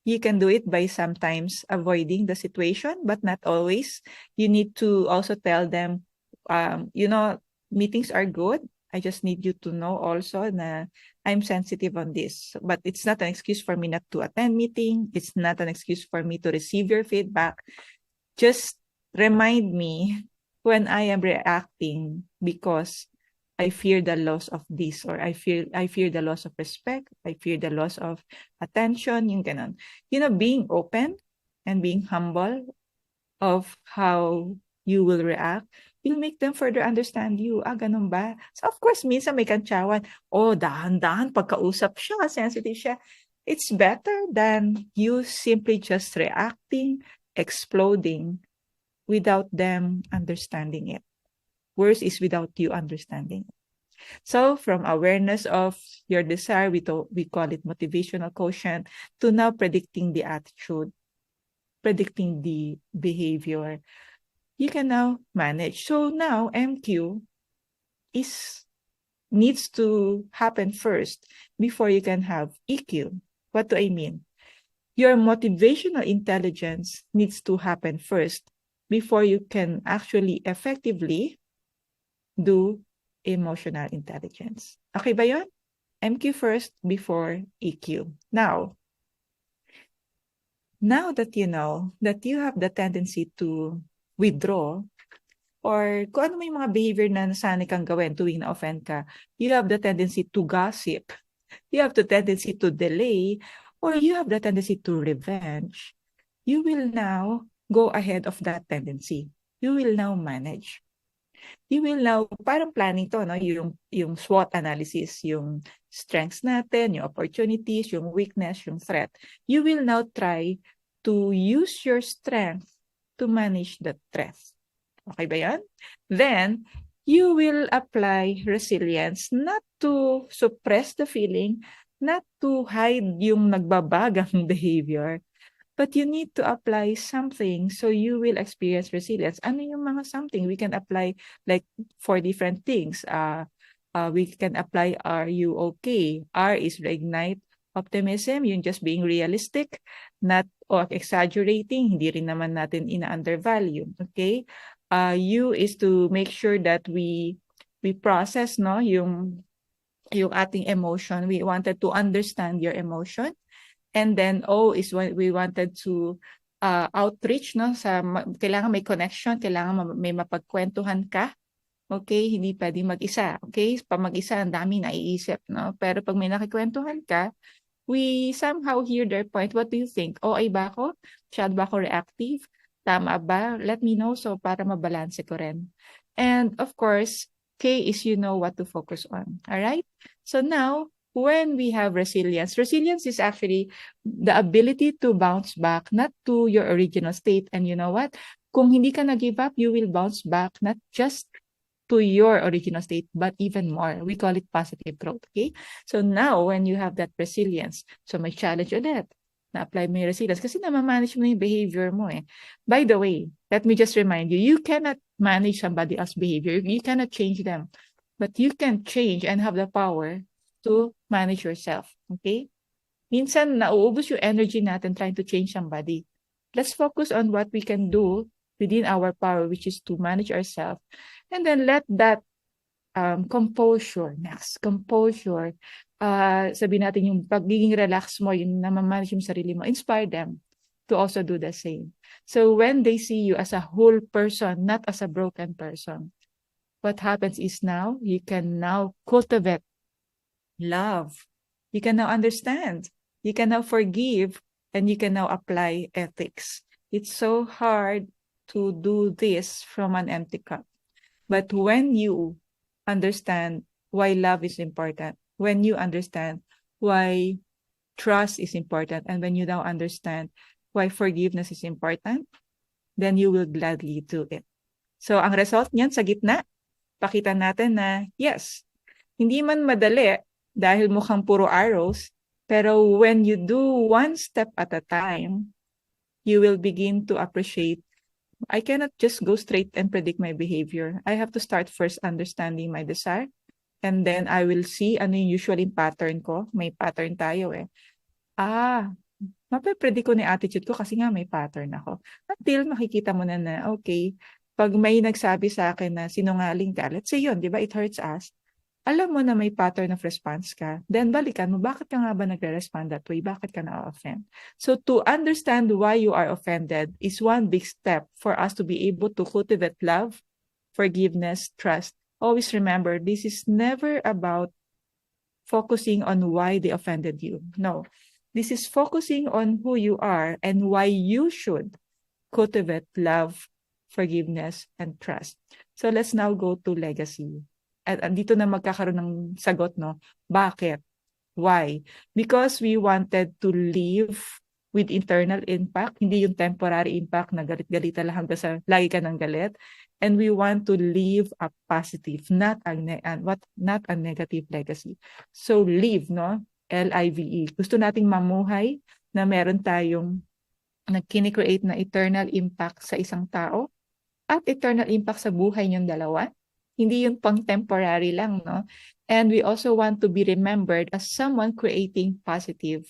Speaker 3: You can do it by sometimes avoiding the situation, but not always. You need to also tell them, meetings are good. I just need you to know also na I'm sensitive on this. But it's not an excuse for me not to attend meeting. It's not an excuse for me to receive your feedback. Just remind me when I am reacting because I fear the loss of this, or I fear the loss of respect. I fear the loss of attention. Yung ganon. Being open and being humble of how you will react will make them further understand you. Ganun ba? So of course, minsan may kantsawan. Dahan-dahan, pagkausap siya, sensitive siya. It's better than you simply just reacting, exploding, without them understanding it. Worse is without you understanding it. So from awareness of your desire, we call it motivational quotient, to now predicting the attitude, predicting the behavior, you can now manage. So now MQ needs to happen first before you can have EQ. What do I mean? Your motivational intelligence needs to happen first before you can actually effectively do emotional intelligence. Okay ba yun? MQ first before EQ. Now that you know that you have the tendency to withdraw, or kung ano may mga behavior na nasanay kang gawin tuwing na-offend ka, you have the tendency to gossip, you have the tendency to delay, or you have the tendency to revenge, you will now go ahead of that tendency. You will now manage. You will now, parang planning to, no? Yung SWOT analysis, yung strengths natin, yung opportunities, yung weakness, yung threat. You will now try to use your strength to manage the threat. Okay ba yan? Then, you will apply resilience not to suppress the feeling, not to hide yung nagbabagang behavior, but you need to apply something so you will experience resilience. Ano yung mga something? We can apply like 4 different things. We can apply, are you okay? R is reignite optimism, yung just being realistic, not exaggerating, hindi rin naman natin ina-undervalue. Okay? U is to make sure that we process, no, yung ating emotion. We wanted to understand your emotion. And then O is when we wanted to outreach, no, kailangan may connection, kailangan may mapagkwentuhan ka. Okay, hindi pwede mag-isa. Okay, pag mag-isa, ang dami naiisip, no? Pero pag may nakikwentuhan ka, we somehow hear their point. What do you think? OA ba ako? Masyado ba ako reactive? Tama ba? Let me know so para mabalanse ko rin. And of course, K is you know what to focus on. All right? So now, when we have resilience is actually the ability to bounce back, not to your original state. And you know what? Kung hindi ka na-give up, you will bounce back, not just to your original state, but even more. We call it positive growth, okay? So now, when you have that resilience, so may challenge ulit, na-apply mo yung resilience kasi na-manage mo yung behavior mo eh. By the way, let me just remind you, you cannot manage somebody else's behavior. You cannot change them. But you can change and have the power to manage yourself, okay? Minsan, nauubos yung energy natin trying to change somebody. Let's focus on what we can do within our power, which is to manage ourselves. And then let that composure, sabihin natin yung pagiging relax mo, yung namamanage yung sarili mo, inspire them to also do the same. So when they see you as a whole person, not as a broken person, what happens is now you can now cultivate love. You can now understand. You can now forgive, and you can now apply ethics. It's so hard to do this from an empty cup. But when you understand why love is important, when you understand why trust is important, and when you now understand why forgiveness is important, then you will gladly do it. So ang result niyan sa gitna, pakita natin na yes, hindi man madali dahil mukhang puro arrows, pero when you do one step at a time, you will begin to appreciate, I cannot just go straight and predict my behavior. I have to start first understanding my desire, and then I will see ano yung usually pattern ko. May pattern tayo eh. Mape-predict ko na yung attitude ko kasi nga may pattern ako. Until makikita mo na okay, pag may nagsabi sa akin na sinungaling ka, let's say yun, di ba, it hurts us. Alam mo na may pattern of response ka, then balikan mo, bakit ka nga ba nagre-respond that way? Bakit ka na-offend? So to understand why you are offended is one big step for us to be able to cultivate love, forgiveness, trust. Always remember, this is never about focusing on why they offended you. No, this is focusing on who you are and why you should cultivate love, forgiveness, and trust. So let's now go to legacy. At andito na magkakaroon ng sagot, no? Bakit? Why? Because we wanted to live with internal impact, hindi yung temporary impact na galit-galita lang hanggang sa lagi ka ng galit. And we want to live a positive, not a negative legacy. So live, no? L-I-V-E. Gusto nating mamuhay na meron tayong nagkini-create na eternal impact sa isang tao at eternal impact sa buhay niyong dalawa. Hindi yung pang temporary lang, no? And we also want to be remembered as someone creating positive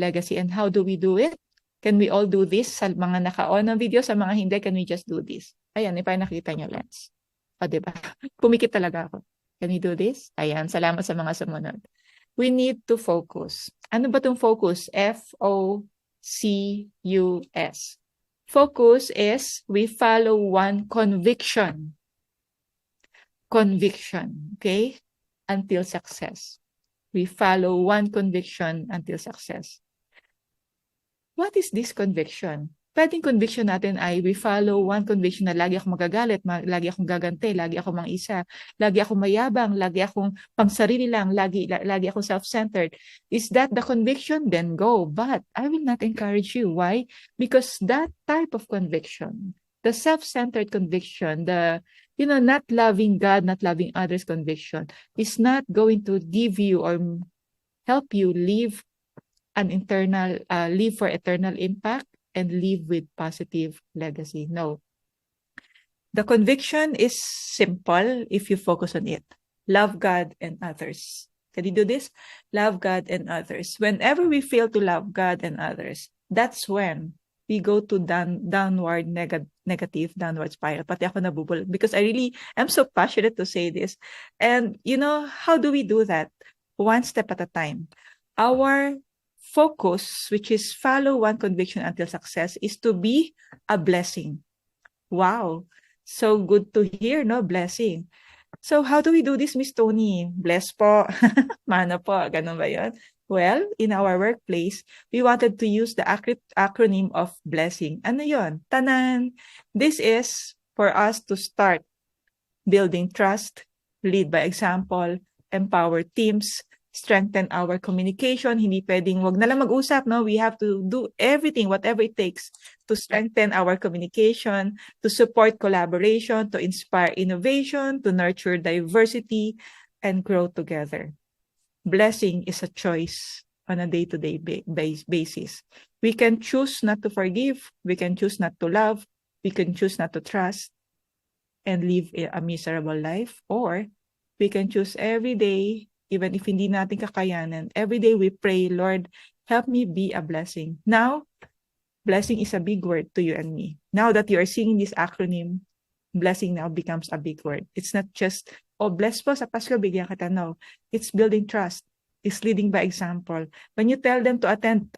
Speaker 3: legacy. And how do we do it? Can we all do this? Sa mga naka-on ng video, sa mga hindi, can we just do this? Ayan, ipa nakita nyo, Lens. O, diba? Pumikit talaga ako. Can we do this? Ayan, salamat sa mga sumunod. We need to focus. Ano ba itong focus? F-O-C-U-S. Focus is we follow one conviction. Conviction, okay? Until success. We follow one conviction until success. What is this conviction? Pwedeng conviction natin ay we follow one conviction na lagi akong magagalit, lagi akong gagante, lagi akong mang-isa, lagi akong mayabang, lagi akong pangsarili lang, lagi akong self-centered. Is that the conviction? Then go. But I will not encourage you. Why? Because that type of conviction, the self-centered conviction, the not loving God, not loving others conviction is not going to give you or help you live live for eternal impact and live with positive legacy. No. The conviction is simple if you focus on it. Love God and others. Can you do this? Love God and others. Whenever we fail to love God and others, that's when we go to negative downward spiral. Pati ako nabubul because I really am so passionate to say this. And how do we do that? One step at a time. Our focus, which is follow one conviction until success, is to be a blessing. Wow. So good to hear, no? Blessing. So how do we do this, Miss Tony? Bless po. Mana po. Ganun ba yun? Well, in our workplace, we wanted to use the acronym of blessing. Ano yun? Tanan. This is for us to start building trust, lead by example, empower teams, strengthen our communication. Hindi pwedeng wag na lang mag-usap, no? We have to do everything, whatever it takes to strengthen our communication, to support collaboration, to inspire innovation, to nurture diversity, and grow together. Blessing is a choice on a day-to-day basis. We can choose not to forgive. We can choose not to love. We can choose not to trust and live a miserable life. Or we can choose every day, even if hindi natin kakayanan, every day we pray, Lord, Help me be a blessing. Now, blessing is a big word to you and me. Now that you are seeing this acronym, blessing now becomes a big word. It's not just, oh, bless po sa Pasko, bigyan kita. No, it's building trust. It's leading by example. When you tell them to attend,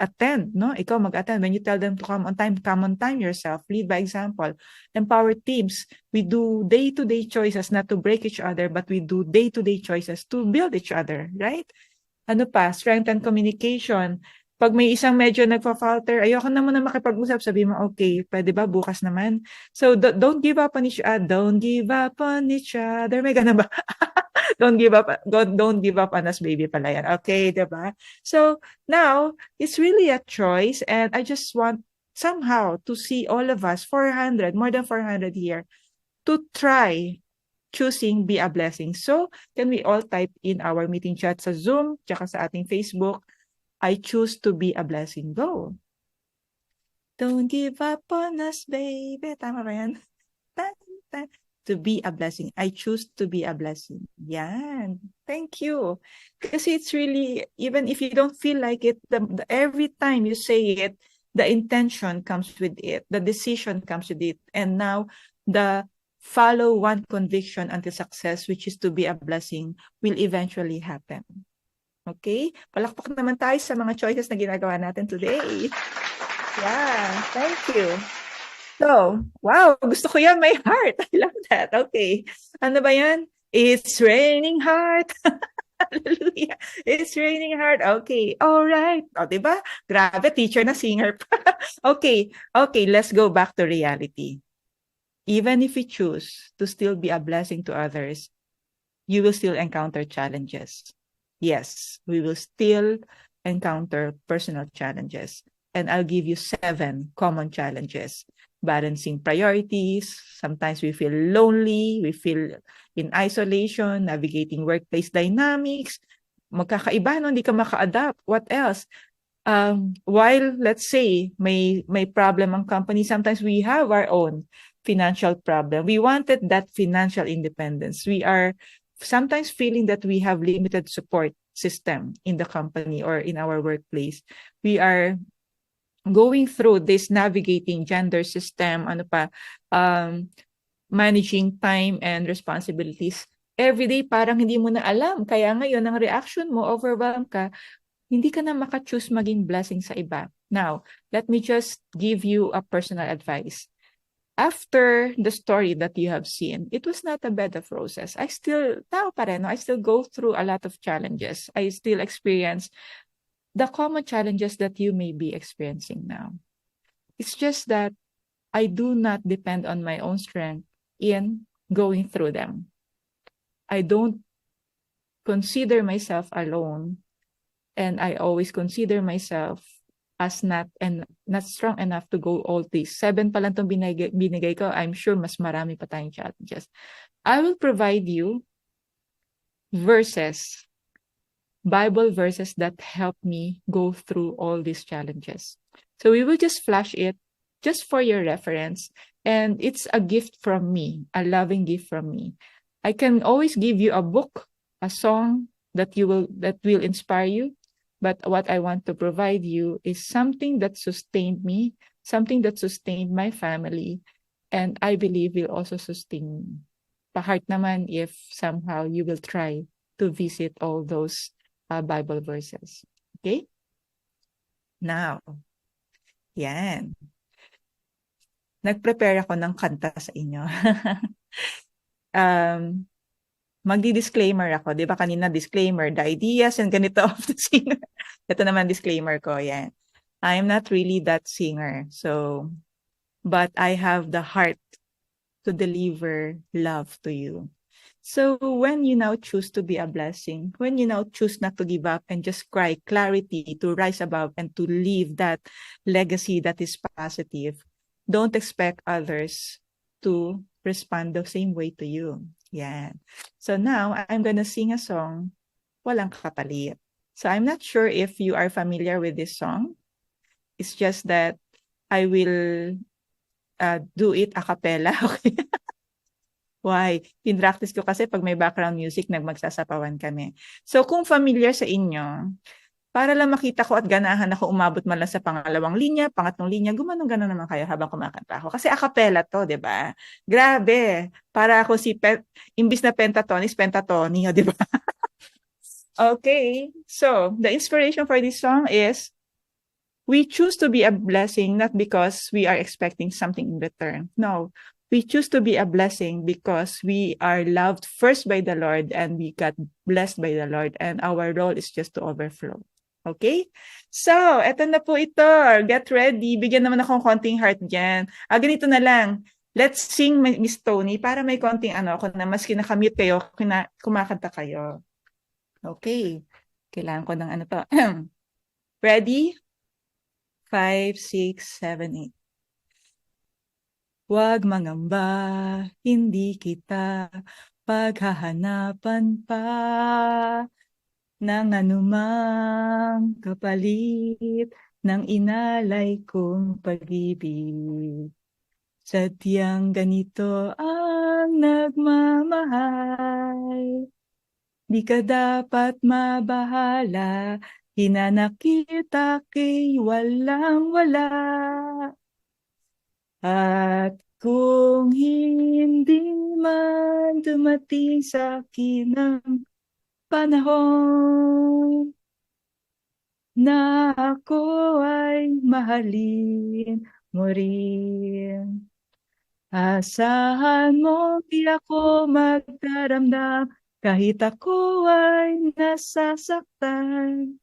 Speaker 3: no? Ikaw mag-attend. When you tell them to come on time yourself. Lead by example. Empower teams. We do day-to-day choices not to break each other, but we do day-to-day choices to build each other, right? Ano pa? Strengthen communication. Pag may isang medyo nagpa-falter, ayoko na muna makipag-usap, sabi mo, okay, pwede ba bukas naman? So, don't give up on each other. Don't give up on each other. May ganun ba? Don't give up. Don't give up on us, baby pala yan. Okay, diba? So, now, it's really a choice and I just want somehow to see all of us, 400, more than 400 here, to try choosing be a blessing. So, can we all type in our meeting chat sa Zoom, tsaka sa ating Facebook, I choose to be a blessing. Go. Don't give up on us, baby. Tama ba yan? To be a blessing. I choose to be a blessing. Yan. Thank you. Kasi it's really, even if you don't feel like it, every time you say it, the intention comes with it. The decision comes with it. And now, the follow one conviction until success, which is to be a blessing, will eventually happen. Okay? Palakpak naman tayo sa mga choices na ginagawa natin today. Yeah, thank you. So, wow, gusto ko yan, my heart. I love that. Okay. Ano ba yan? It's raining heart. Hallelujah. It's raining heart. Okay. All right. O, diba? Grabe, teacher na singer pa. Okay. Okay, let's go back to reality. Even if we choose to still be a blessing to others, you will still encounter challenges. Yes, we will still encounter personal challenges. And I'll give you 7 common challenges. Balancing priorities. Sometimes we feel lonely. We feel in isolation, navigating workplace dynamics. Magkakaiba, no? Hindi ka maka-adapt. What else? While, let's say, may problem ang company, sometimes we have our own financial problem. We wanted that financial independence. We are sometimes feeling that we have limited support system in the company or in our workplace. We are going through this navigating gender system, managing time and responsibilities. Every day, parang hindi mo na alam. Kaya ngayon, ang reaction mo, overwhelmed ka, hindi ka na maka-choose maging blessing sa iba. Now, let me just give you a personal advice. After the story that you have seen, it was not a bed of roses. I still go through a lot of challenges. I still experience the common challenges that you may be experiencing now. It's just that I do not depend on my own strength in going through them. I don't consider myself alone, and I always consider myself as not strong enough to go all these. 7 pa lang itong binigay ko. I'm sure mas marami pa tayong challenges. I will provide you verses, Bible verses that help me go through all these challenges. So we will just flash it just for your reference. And it's a gift from me, a loving gift from me. I can always give you a book, a song that will inspire you. But what I want to provide you is something that sustained me, something that sustained my family, and I believe will also sustain me. Pa-heart naman if somehow you will try to visit all those Bible verses. Okay? Now, yan. Nag-prepare ako ng kanta sa inyo. Magdi-disclaimer ako. Di ba kanina disclaimer, the ideas and ganito of the singer. Ito naman disclaimer ko, yan. I am not really that singer. So, but I have the heart to deliver love to you. So, when you now choose to be a blessing, when you now choose not to give up and just cry clarity to rise above and to leave that legacy that is positive, don't expect others to respond the same way to you. Yeah. So now I'm gonna sing a song, Walang Kapalit. So I'm not sure if you are familiar with this song. It's just that I will do it a cappella. Okay. Why? Pinractice ko kasi pag may background music, magsasapawan kami. So kung familiar sa inyo, Para lang makita ko at ganahan ako umabot man lang sa pangalawang linya, pangatlong linya, gumanon-ganon naman kayo habang kumakanta ako. Kasi a cappella to, di ba? Grabe. Para ako imbis na pentatonic, pentatony, di ba? Okay. So, the inspiration for this song is, we choose to be a blessing not because we are expecting something in return. No, we choose to be a blessing because we are loved first by the Lord and we got blessed by the Lord, and our role is just to overflow. Okay? So, eto na po ito. Get ready. Bigyan naman akong konting heart dyan. Ganito na lang. Let's sing, Miss Tony, para may konting ako na mas kinakamute kayo, kumakanta kayo. Okay. Kailangan ko ng to. Ready? 5, 6, 7, 8. Huwag mangamba, hindi kita paghahanapan pa ng anumang kapalit ng inalay kong pag-ibig. Sadyang ganito ang nagmamahal. Di ka dapat mabahala, hinanakit ako'y walang-wala. At kung hindi man dumating sa akin ang panahon na ako ay mahalin mo rin, asahan mo di ako magdaramdam kahit ako ay nasasaktan.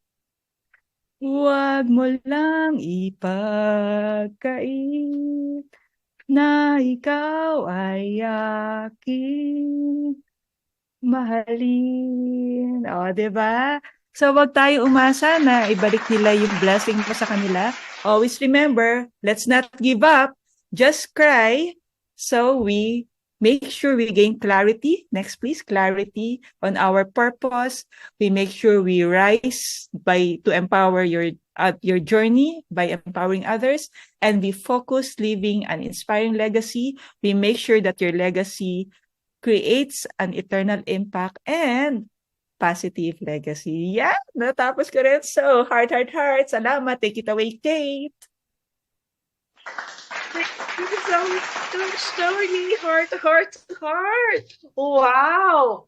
Speaker 3: Huwag mo lang ipagkait na ikaw ay aking mahalin. O, diba? So, wag tayo umasa na ibalik nila yung blessing mo sa kanila. Always remember, let's not give up. Just cry. So, we make sure we gain clarity. Next, please, clarity on our purpose. We make sure we rise to empower your journey by empowering others, and we focus living an inspiring legacy. We make sure that your legacy creates an eternal impact and positive legacy. Yeah, natapos ko rin. So, heart. Salamat. Take it away, Kate.
Speaker 2: Thank you so much, Tony. Heart. Wow.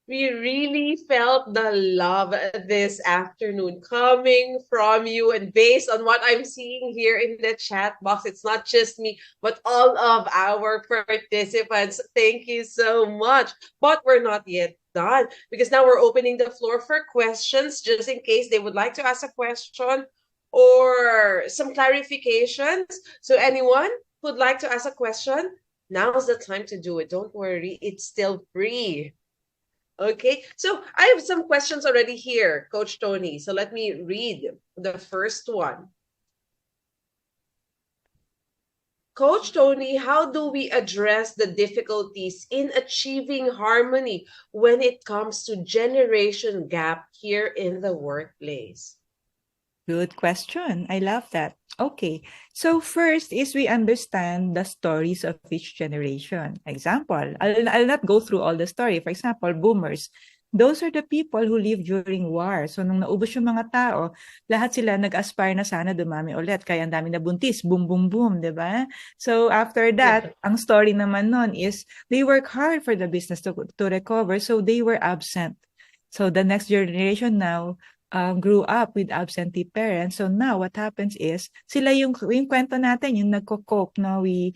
Speaker 2: We really felt the love this afternoon coming from you. And based on what I'm seeing here in the chat box, it's not just me, but all of our participants. Thank you so much. But we're not yet done, because now we're opening the floor for questions, just in case they would like to ask a question or some clarifications. So anyone who'd like to ask a question, now's the time to do it. Don't worry, it's still free. Okay, so I have some questions already here, Coach Tony. So let me read the first one. Coach Tony, how do we address the difficulties in achieving harmony when it comes to generation gap here in the workplace?
Speaker 3: Good question. I love that. Okay. So first is we understand the stories of each generation. Example, I'll not go through all the story. For example, boomers. Those are the people who lived during war. So nung naubos yung mga tao, lahat sila nag-aspire na sana dumami ulit. Kaya ang dami na buntis. Boom, boom, boom. Diba? So after that, ang story naman nun is they work hard for the business to recover. So they were absent. So the next generation now grew up with absentee parents. So now what happens is, sila yung kwento natin, yung nagko-cope, no? We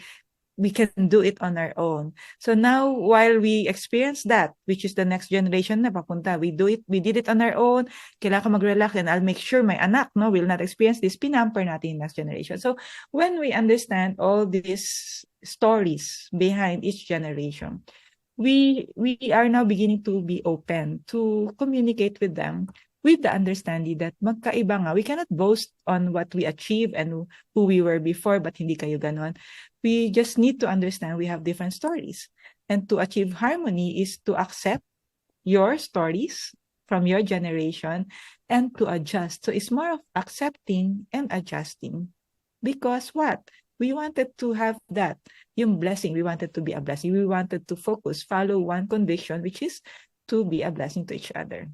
Speaker 3: can do it on our own. So now, while we experience that, which is the next generation na papunta, we did it on our own, kailangan ko mag-relax, and I'll make sure my anak, no, will not experience this, pinamper natin yung next generation. So when we understand all these stories behind each generation, we are now beginning to be open to communicate with them with the understanding that magkaiba nga. We cannot boast on what we achieve and who we were before, but hindi kayo ganon. We just need to understand we have different stories. And to achieve harmony is to accept your stories from your generation and to adjust. So it's more of accepting and adjusting. Because what? We wanted to have that, yung blessing. We wanted to be a blessing. We wanted to follow one conviction, which is to be a blessing to each other.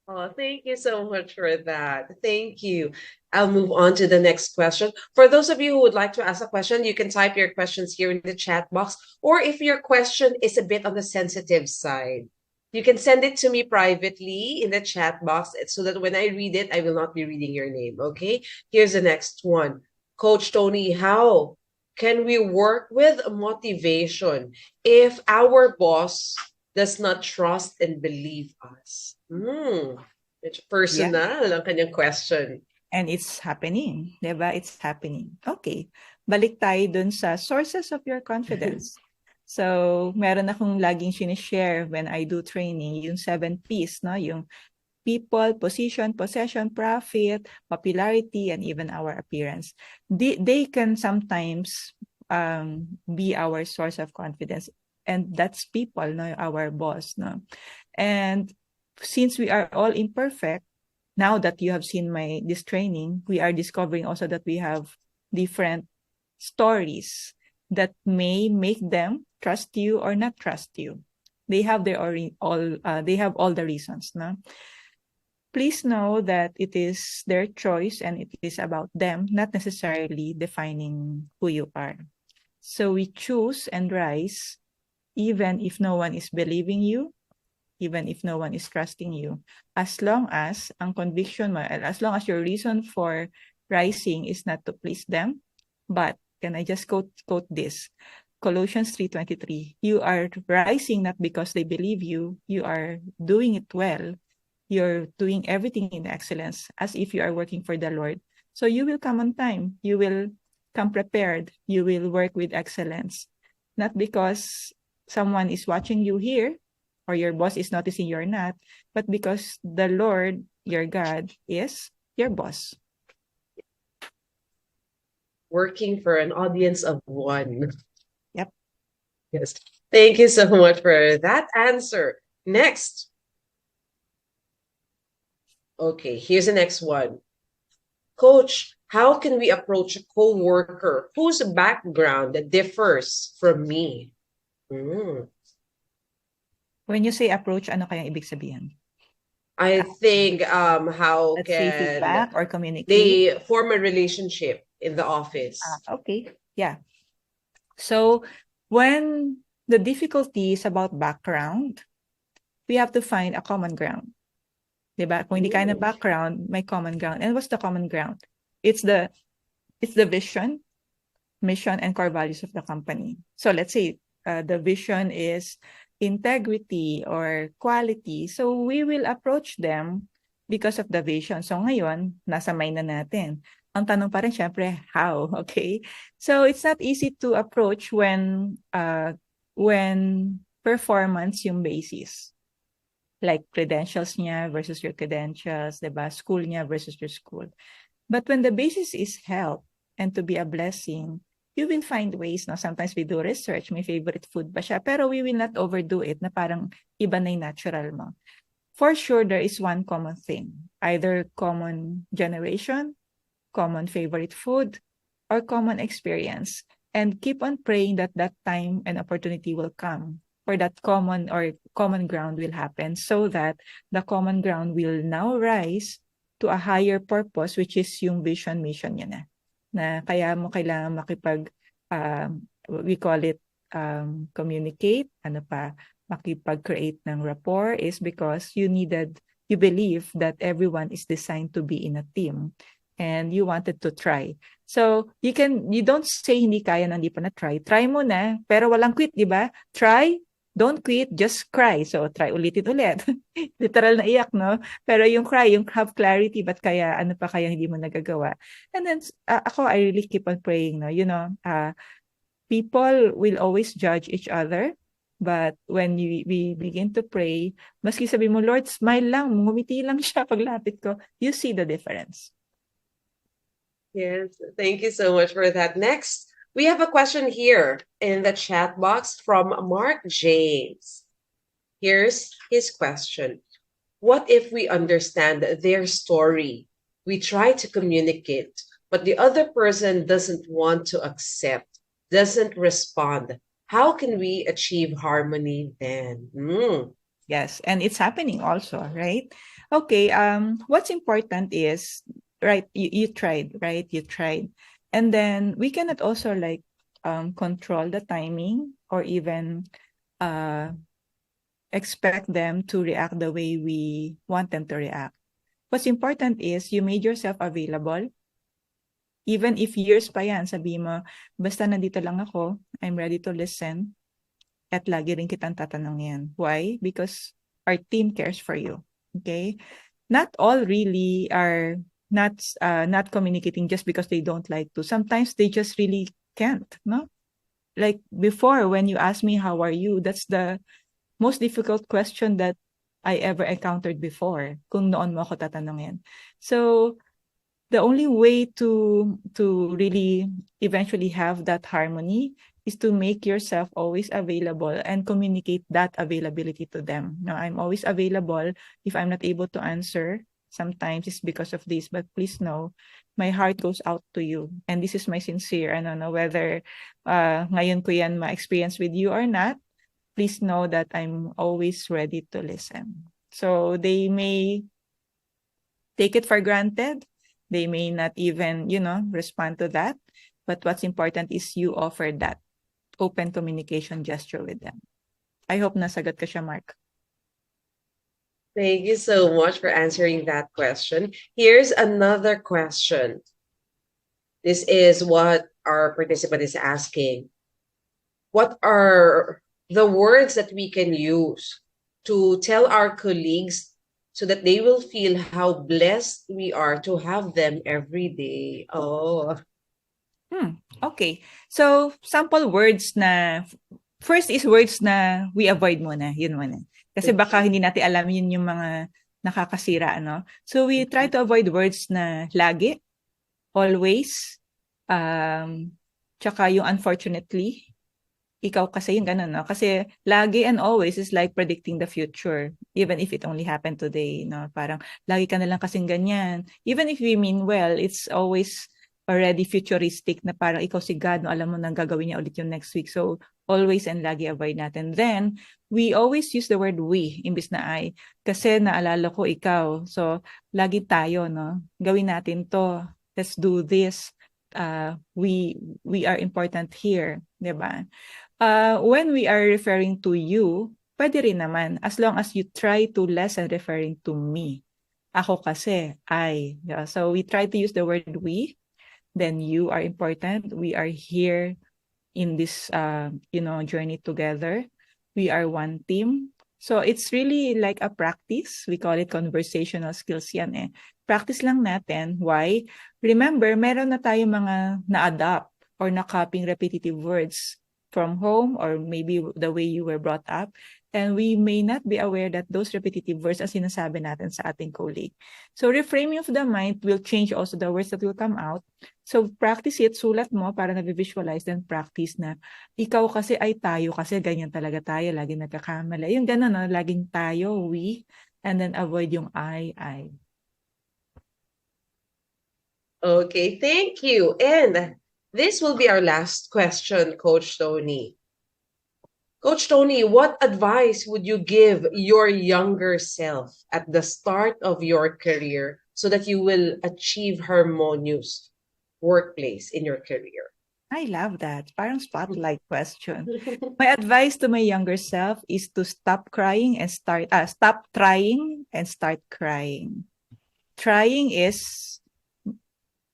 Speaker 2: Oh, thank you so much for that. Thank you. I'll move on to the next question. For those of you who would like to ask a question, you can type your questions here in the chat box. Or if your question is a bit on the sensitive side, you can send it to me privately in the chat box so that when I read it, I will not be reading your name. Okay? Here's the next one. Coach Tony, how can we work with motivation if our boss does not trust and believe us? It's
Speaker 3: Yeah.
Speaker 2: personal ang kanyang question.
Speaker 3: And it's happening, diba? It's happening. Okay. Balik tayo dun sa sources of your confidence. So, meron akong laging sinishare when I do training, yung 7 P's, no? Yung people, position, possession, profit, popularity, and even our appearance. They can sometimes be our source of confidence. And that's people, no? Our boss, no? And since we are all imperfect, now that you have seen this training, we are discovering also that we have different stories that may make them trust you or not trust you. They have they have all the reasons, no? Please know that it is their choice and it is about them, not necessarily defining who you are. So we choose and rise even if no one is believing you, even if no one is trusting you, as long as ang conviction mo, as long as your reason for rising is not to please them, but can I just quote this? Colossians 3:23, you are rising not because they believe you, you are doing it well, you're doing everything in excellence as if you are working for the Lord. So you will come on time, you will come prepared, you will work with excellence, not because someone is watching you here, or your boss is noticing you're not, but because the Lord, your God, is your boss.
Speaker 2: Working for an audience of one.
Speaker 3: Yep.
Speaker 2: Yes. Thank you so much for that answer. Next. Okay, here's the next one. Coach, how can we approach a coworker whose background differs from me?
Speaker 3: When you say approach, ano kayang ibig sabihin?
Speaker 2: I think how
Speaker 3: Let's say
Speaker 2: can
Speaker 3: feedback or communicate.
Speaker 2: they form a relationship in the office?
Speaker 3: Okay, yeah. So when the difficulty is about background, we have to find a common ground. Diba? Kung hindi kaya na background, may common ground. And what's the common ground? It's the vision, mission, and core values of the company. So let's say the vision is integrity or quality. So we will approach them because of the vision. So ngayon, nasa mind na natin. Ang tanong pa rin, syempre, how? Okay? So it's not easy to approach when performance yung basis. Like credentials niya versus your credentials, diba? School niya versus your school. But when the basis is help and to be a blessing, you will find ways. No? Sometimes we do research, may favorite food ba siya, pero we will not overdo it na parang iba na yung natural mo. For sure, there is one common thing. Either common generation, common favorite food, or common experience. And keep on praying that that time and opportunity will come, or that common ground will happen, so that the common ground will now rise to a higher purpose, which is yung vision, mission niya na kaya mo kailangan we call it communicate, makipag-create ng rapport, is because you believe that everyone is designed to be in a team and you wanted to try. So you don't say hindi kaya na hindi pa na-try. Try mo na, pero walang quit, di ba? Try, don't quit, just cry. So try ulitin ulit. Literal na iyak, no? Pero yung cry, yung have clarity, but kaya, ano pa kaya hindi mo nagagawa? And then, I really keep on praying, no? People will always judge each other. But when we begin to pray, maski sabi mo, Lord, smile lang, ngumiti lang siya paglapit ko, you see the difference.
Speaker 2: Yes, thank you so much for that. Next, we have a question here in the chat box from Mark James. Here's his question. What if we understand their story? We try to communicate, but the other person doesn't want to accept, doesn't respond. How can we achieve harmony then?
Speaker 3: Yes, and it's happening also, right? Okay, what's important is, right, you tried, right? You tried. And then we cannot also like control the timing or even expect them to react the way we want them to react. What's important is you made yourself available. Even if years pa yan, sabi mo, basta nandito lang ako, I'm ready to listen, at lagi rin kitang tatanungin. Why? Because our team cares for you. Okay? Not all really are not communicating just because they don't like to. Sometimes they just really can't, no? Like before, when you ask me, how are you? That's the most difficult question that I ever encountered before, kung noon mo ako tatanungin. So, the only way to really eventually have that harmony is to make yourself always available and communicate that availability to them. Now, I'm always available. If I'm not able to answer, sometimes it's because of this, but please know, my heart goes out to you. And this is my sincere, I don't know whether ngayon ko yan ma-experience with you or not, please know that I'm always ready to listen. So they may take it for granted. They may not even, respond to that. But what's important is you offer that open communication gesture with them. I hope nasagot ko siya, Mark.
Speaker 2: Thank you so much for answering that question. Here's another question. This is what our participant is asking. What are the words that we can use to tell our colleagues so that they will feel how blessed we are to have them every day? Oh.
Speaker 3: Okay. So, sample words na, first is words na we avoid muna. Yun muna. Kasi baka hindi natin alam yun yung mga nakakasira, ano? So, we try to avoid words na lagi, always, tsaka yung unfortunately, ikaw kasi yung ganun, no? Kasi lagi and always is like predicting the future, even if it only happened today, no? Parang lagi ka na lang kasing ganyan. Even if we mean well, it's always already futuristic na parang ikaw si God, no? Alam mo nang gagawin niya ulit yung next week. So, always and lagi avoid natin. Then, we always use the word we, imbis na I. Kasi naalala ko ikaw. So, lagi tayo, no? Gawin natin to. Let's do this. We are important here, di ba? When we are referring to you, pwede rin naman, as long as you try to lessen referring to me. Ako kasi, I. Yeah, so we try to use the word we, then you are important. We are here in this, journey together. We are one team. So it's really like a practice. We call it conversational skills yan eh. Practice lang natin. Why? Remember, meron na tayo mga na-adapt or na-copying repetitive words from home or maybe the way you were brought up. And we may not be aware that those repetitive words ang sinasabi natin sa ating colleague. So reframing of the mind will change also the words that will come out. So practice it, sulat mo para na-visualize, then practice na ikaw kasi ay tayo kasi ganyan talaga tayo, lagi nagkakamali. Yung gano'n, no? Laging tayo, we, and then avoid yung I.
Speaker 2: Okay, thank you. And this will be our last question, Coach Tony. Coach Tony, what advice would you give your younger self at the start of your career so that you will achieve harmonious workplace in your career?
Speaker 3: I love that. Parang spotlight question. My advice to my younger self is to stop crying and stop trying and start crying. Trying is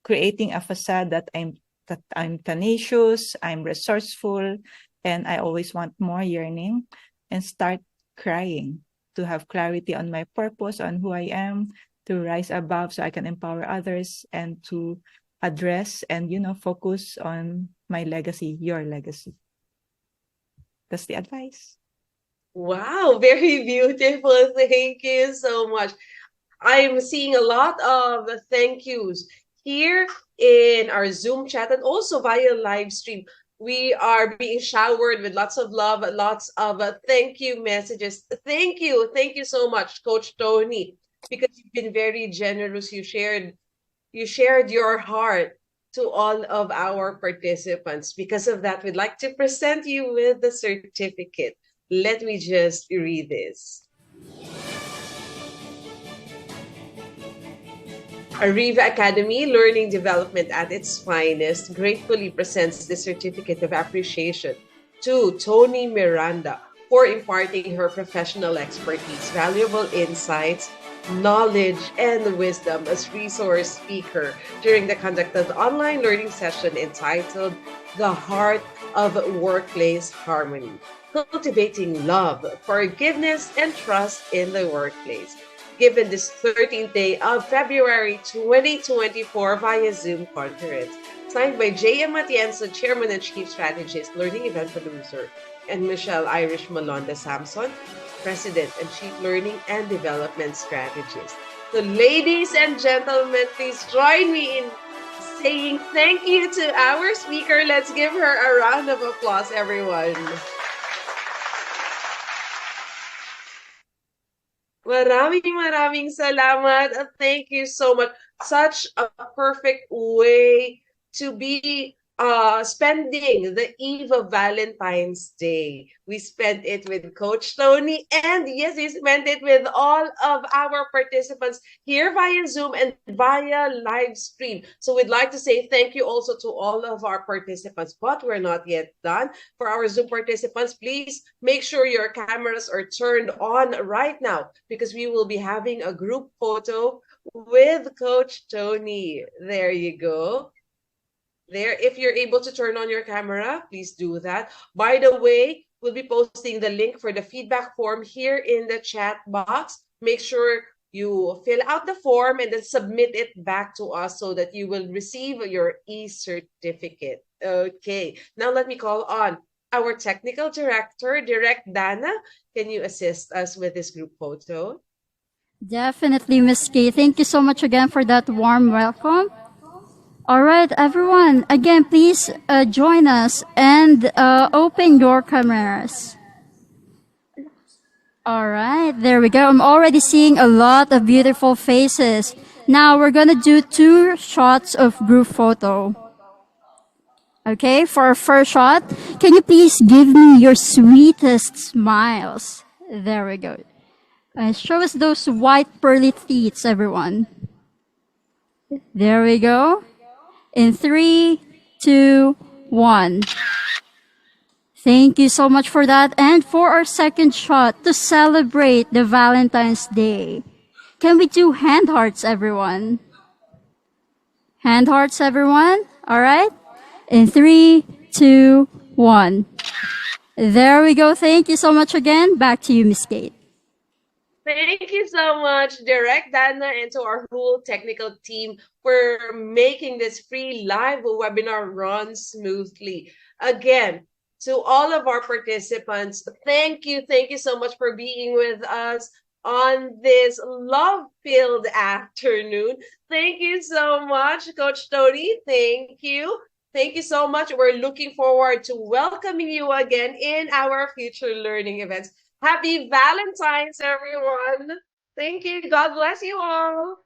Speaker 3: creating a facade that I'm tenacious, I'm resourceful, and I always want more, yearning, and start crying to have clarity on my purpose, on who I am, to rise above so I can empower others, and to address and, focus on my legacy, your legacy. That's the advice.
Speaker 2: Wow, very beautiful. Thank you so much. I'm seeing a lot of thank yous here in our Zoom chat and also via live stream. We are being showered with lots of love, lots of thank you messages. Thank you. Thank you so much, Coach Tony, because you've been very generous. You shared your heart to all of our participants. Because of that, we'd like to present you with the certificate. Let me just read this. Ariva Academy, learning development at its finest, gratefully presents the certificate of appreciation to Tony Miranda for imparting her professional expertise, valuable insights, knowledge, and wisdom as resource speaker during the conducted online learning session entitled The Heart of Workplace Harmony, Cultivating Love, Forgiveness, and Trust in the Workplace, given this 13th day of February 2024 via Zoom conference. Signed by J.M. Atienzo, Chairman and Chief Strategist, Learning Event Producer, and Michelle Irish Malonda Samson, President and Chief Learning and Development Strategist. So ladies and gentlemen, please join me in saying thank you to our speaker. Let's give her a round of applause, everyone. Maraming salamat. Thank you so much. Such a perfect way to be spending the eve of Valentine's Day. We spent it with Coach Tony, and yes, we spent it with all of our participants here via Zoom and via live stream. So we'd like to say thank you also to all of our participants, but we're not yet done. For our Zoom participants, please make sure your cameras are turned on right now because we will be having a group photo with Coach Tony. There you go. There, if you're able to turn on your camera, please do that. By the way, we'll be posting the link for the feedback form here in the chat box. Make sure you fill out the form and then submit it back to us so that you will receive your e-certificate. Okay, now let me call on our technical director, Direct Dana. Can you assist us with this group photo?
Speaker 12: Definitely, Miss Kay. Thank you so much again for that warm welcome. All right, everyone. Again, please join us and open your cameras. All right, there we go. I'm already seeing a lot of beautiful faces. Now we're going to do 2 shots of group photo. Okay, for our first shot, can you please give me your sweetest smiles? There we go. Show us those white pearly teeth, everyone. There we go. In 3, 2, 1. Thank you so much for that. And for our second shot, to celebrate the Valentine's Day, can we do hand hearts, everyone? Hand hearts, everyone? All right. In 3, 2, 1. There we go. Thank you so much again. Back to you, Miss Kate.
Speaker 2: Thank you so much, Direct Dana, and to our whole technical team for making this free live webinar run smoothly. Again, to all of our participants, thank you so much for being with us on this love-filled afternoon. Thank you so much, Coach Tony. Thank you. Thank you so much. We're looking forward to welcoming you again in our future learning events. Happy Valentine's, everyone. Thank you. God bless you all.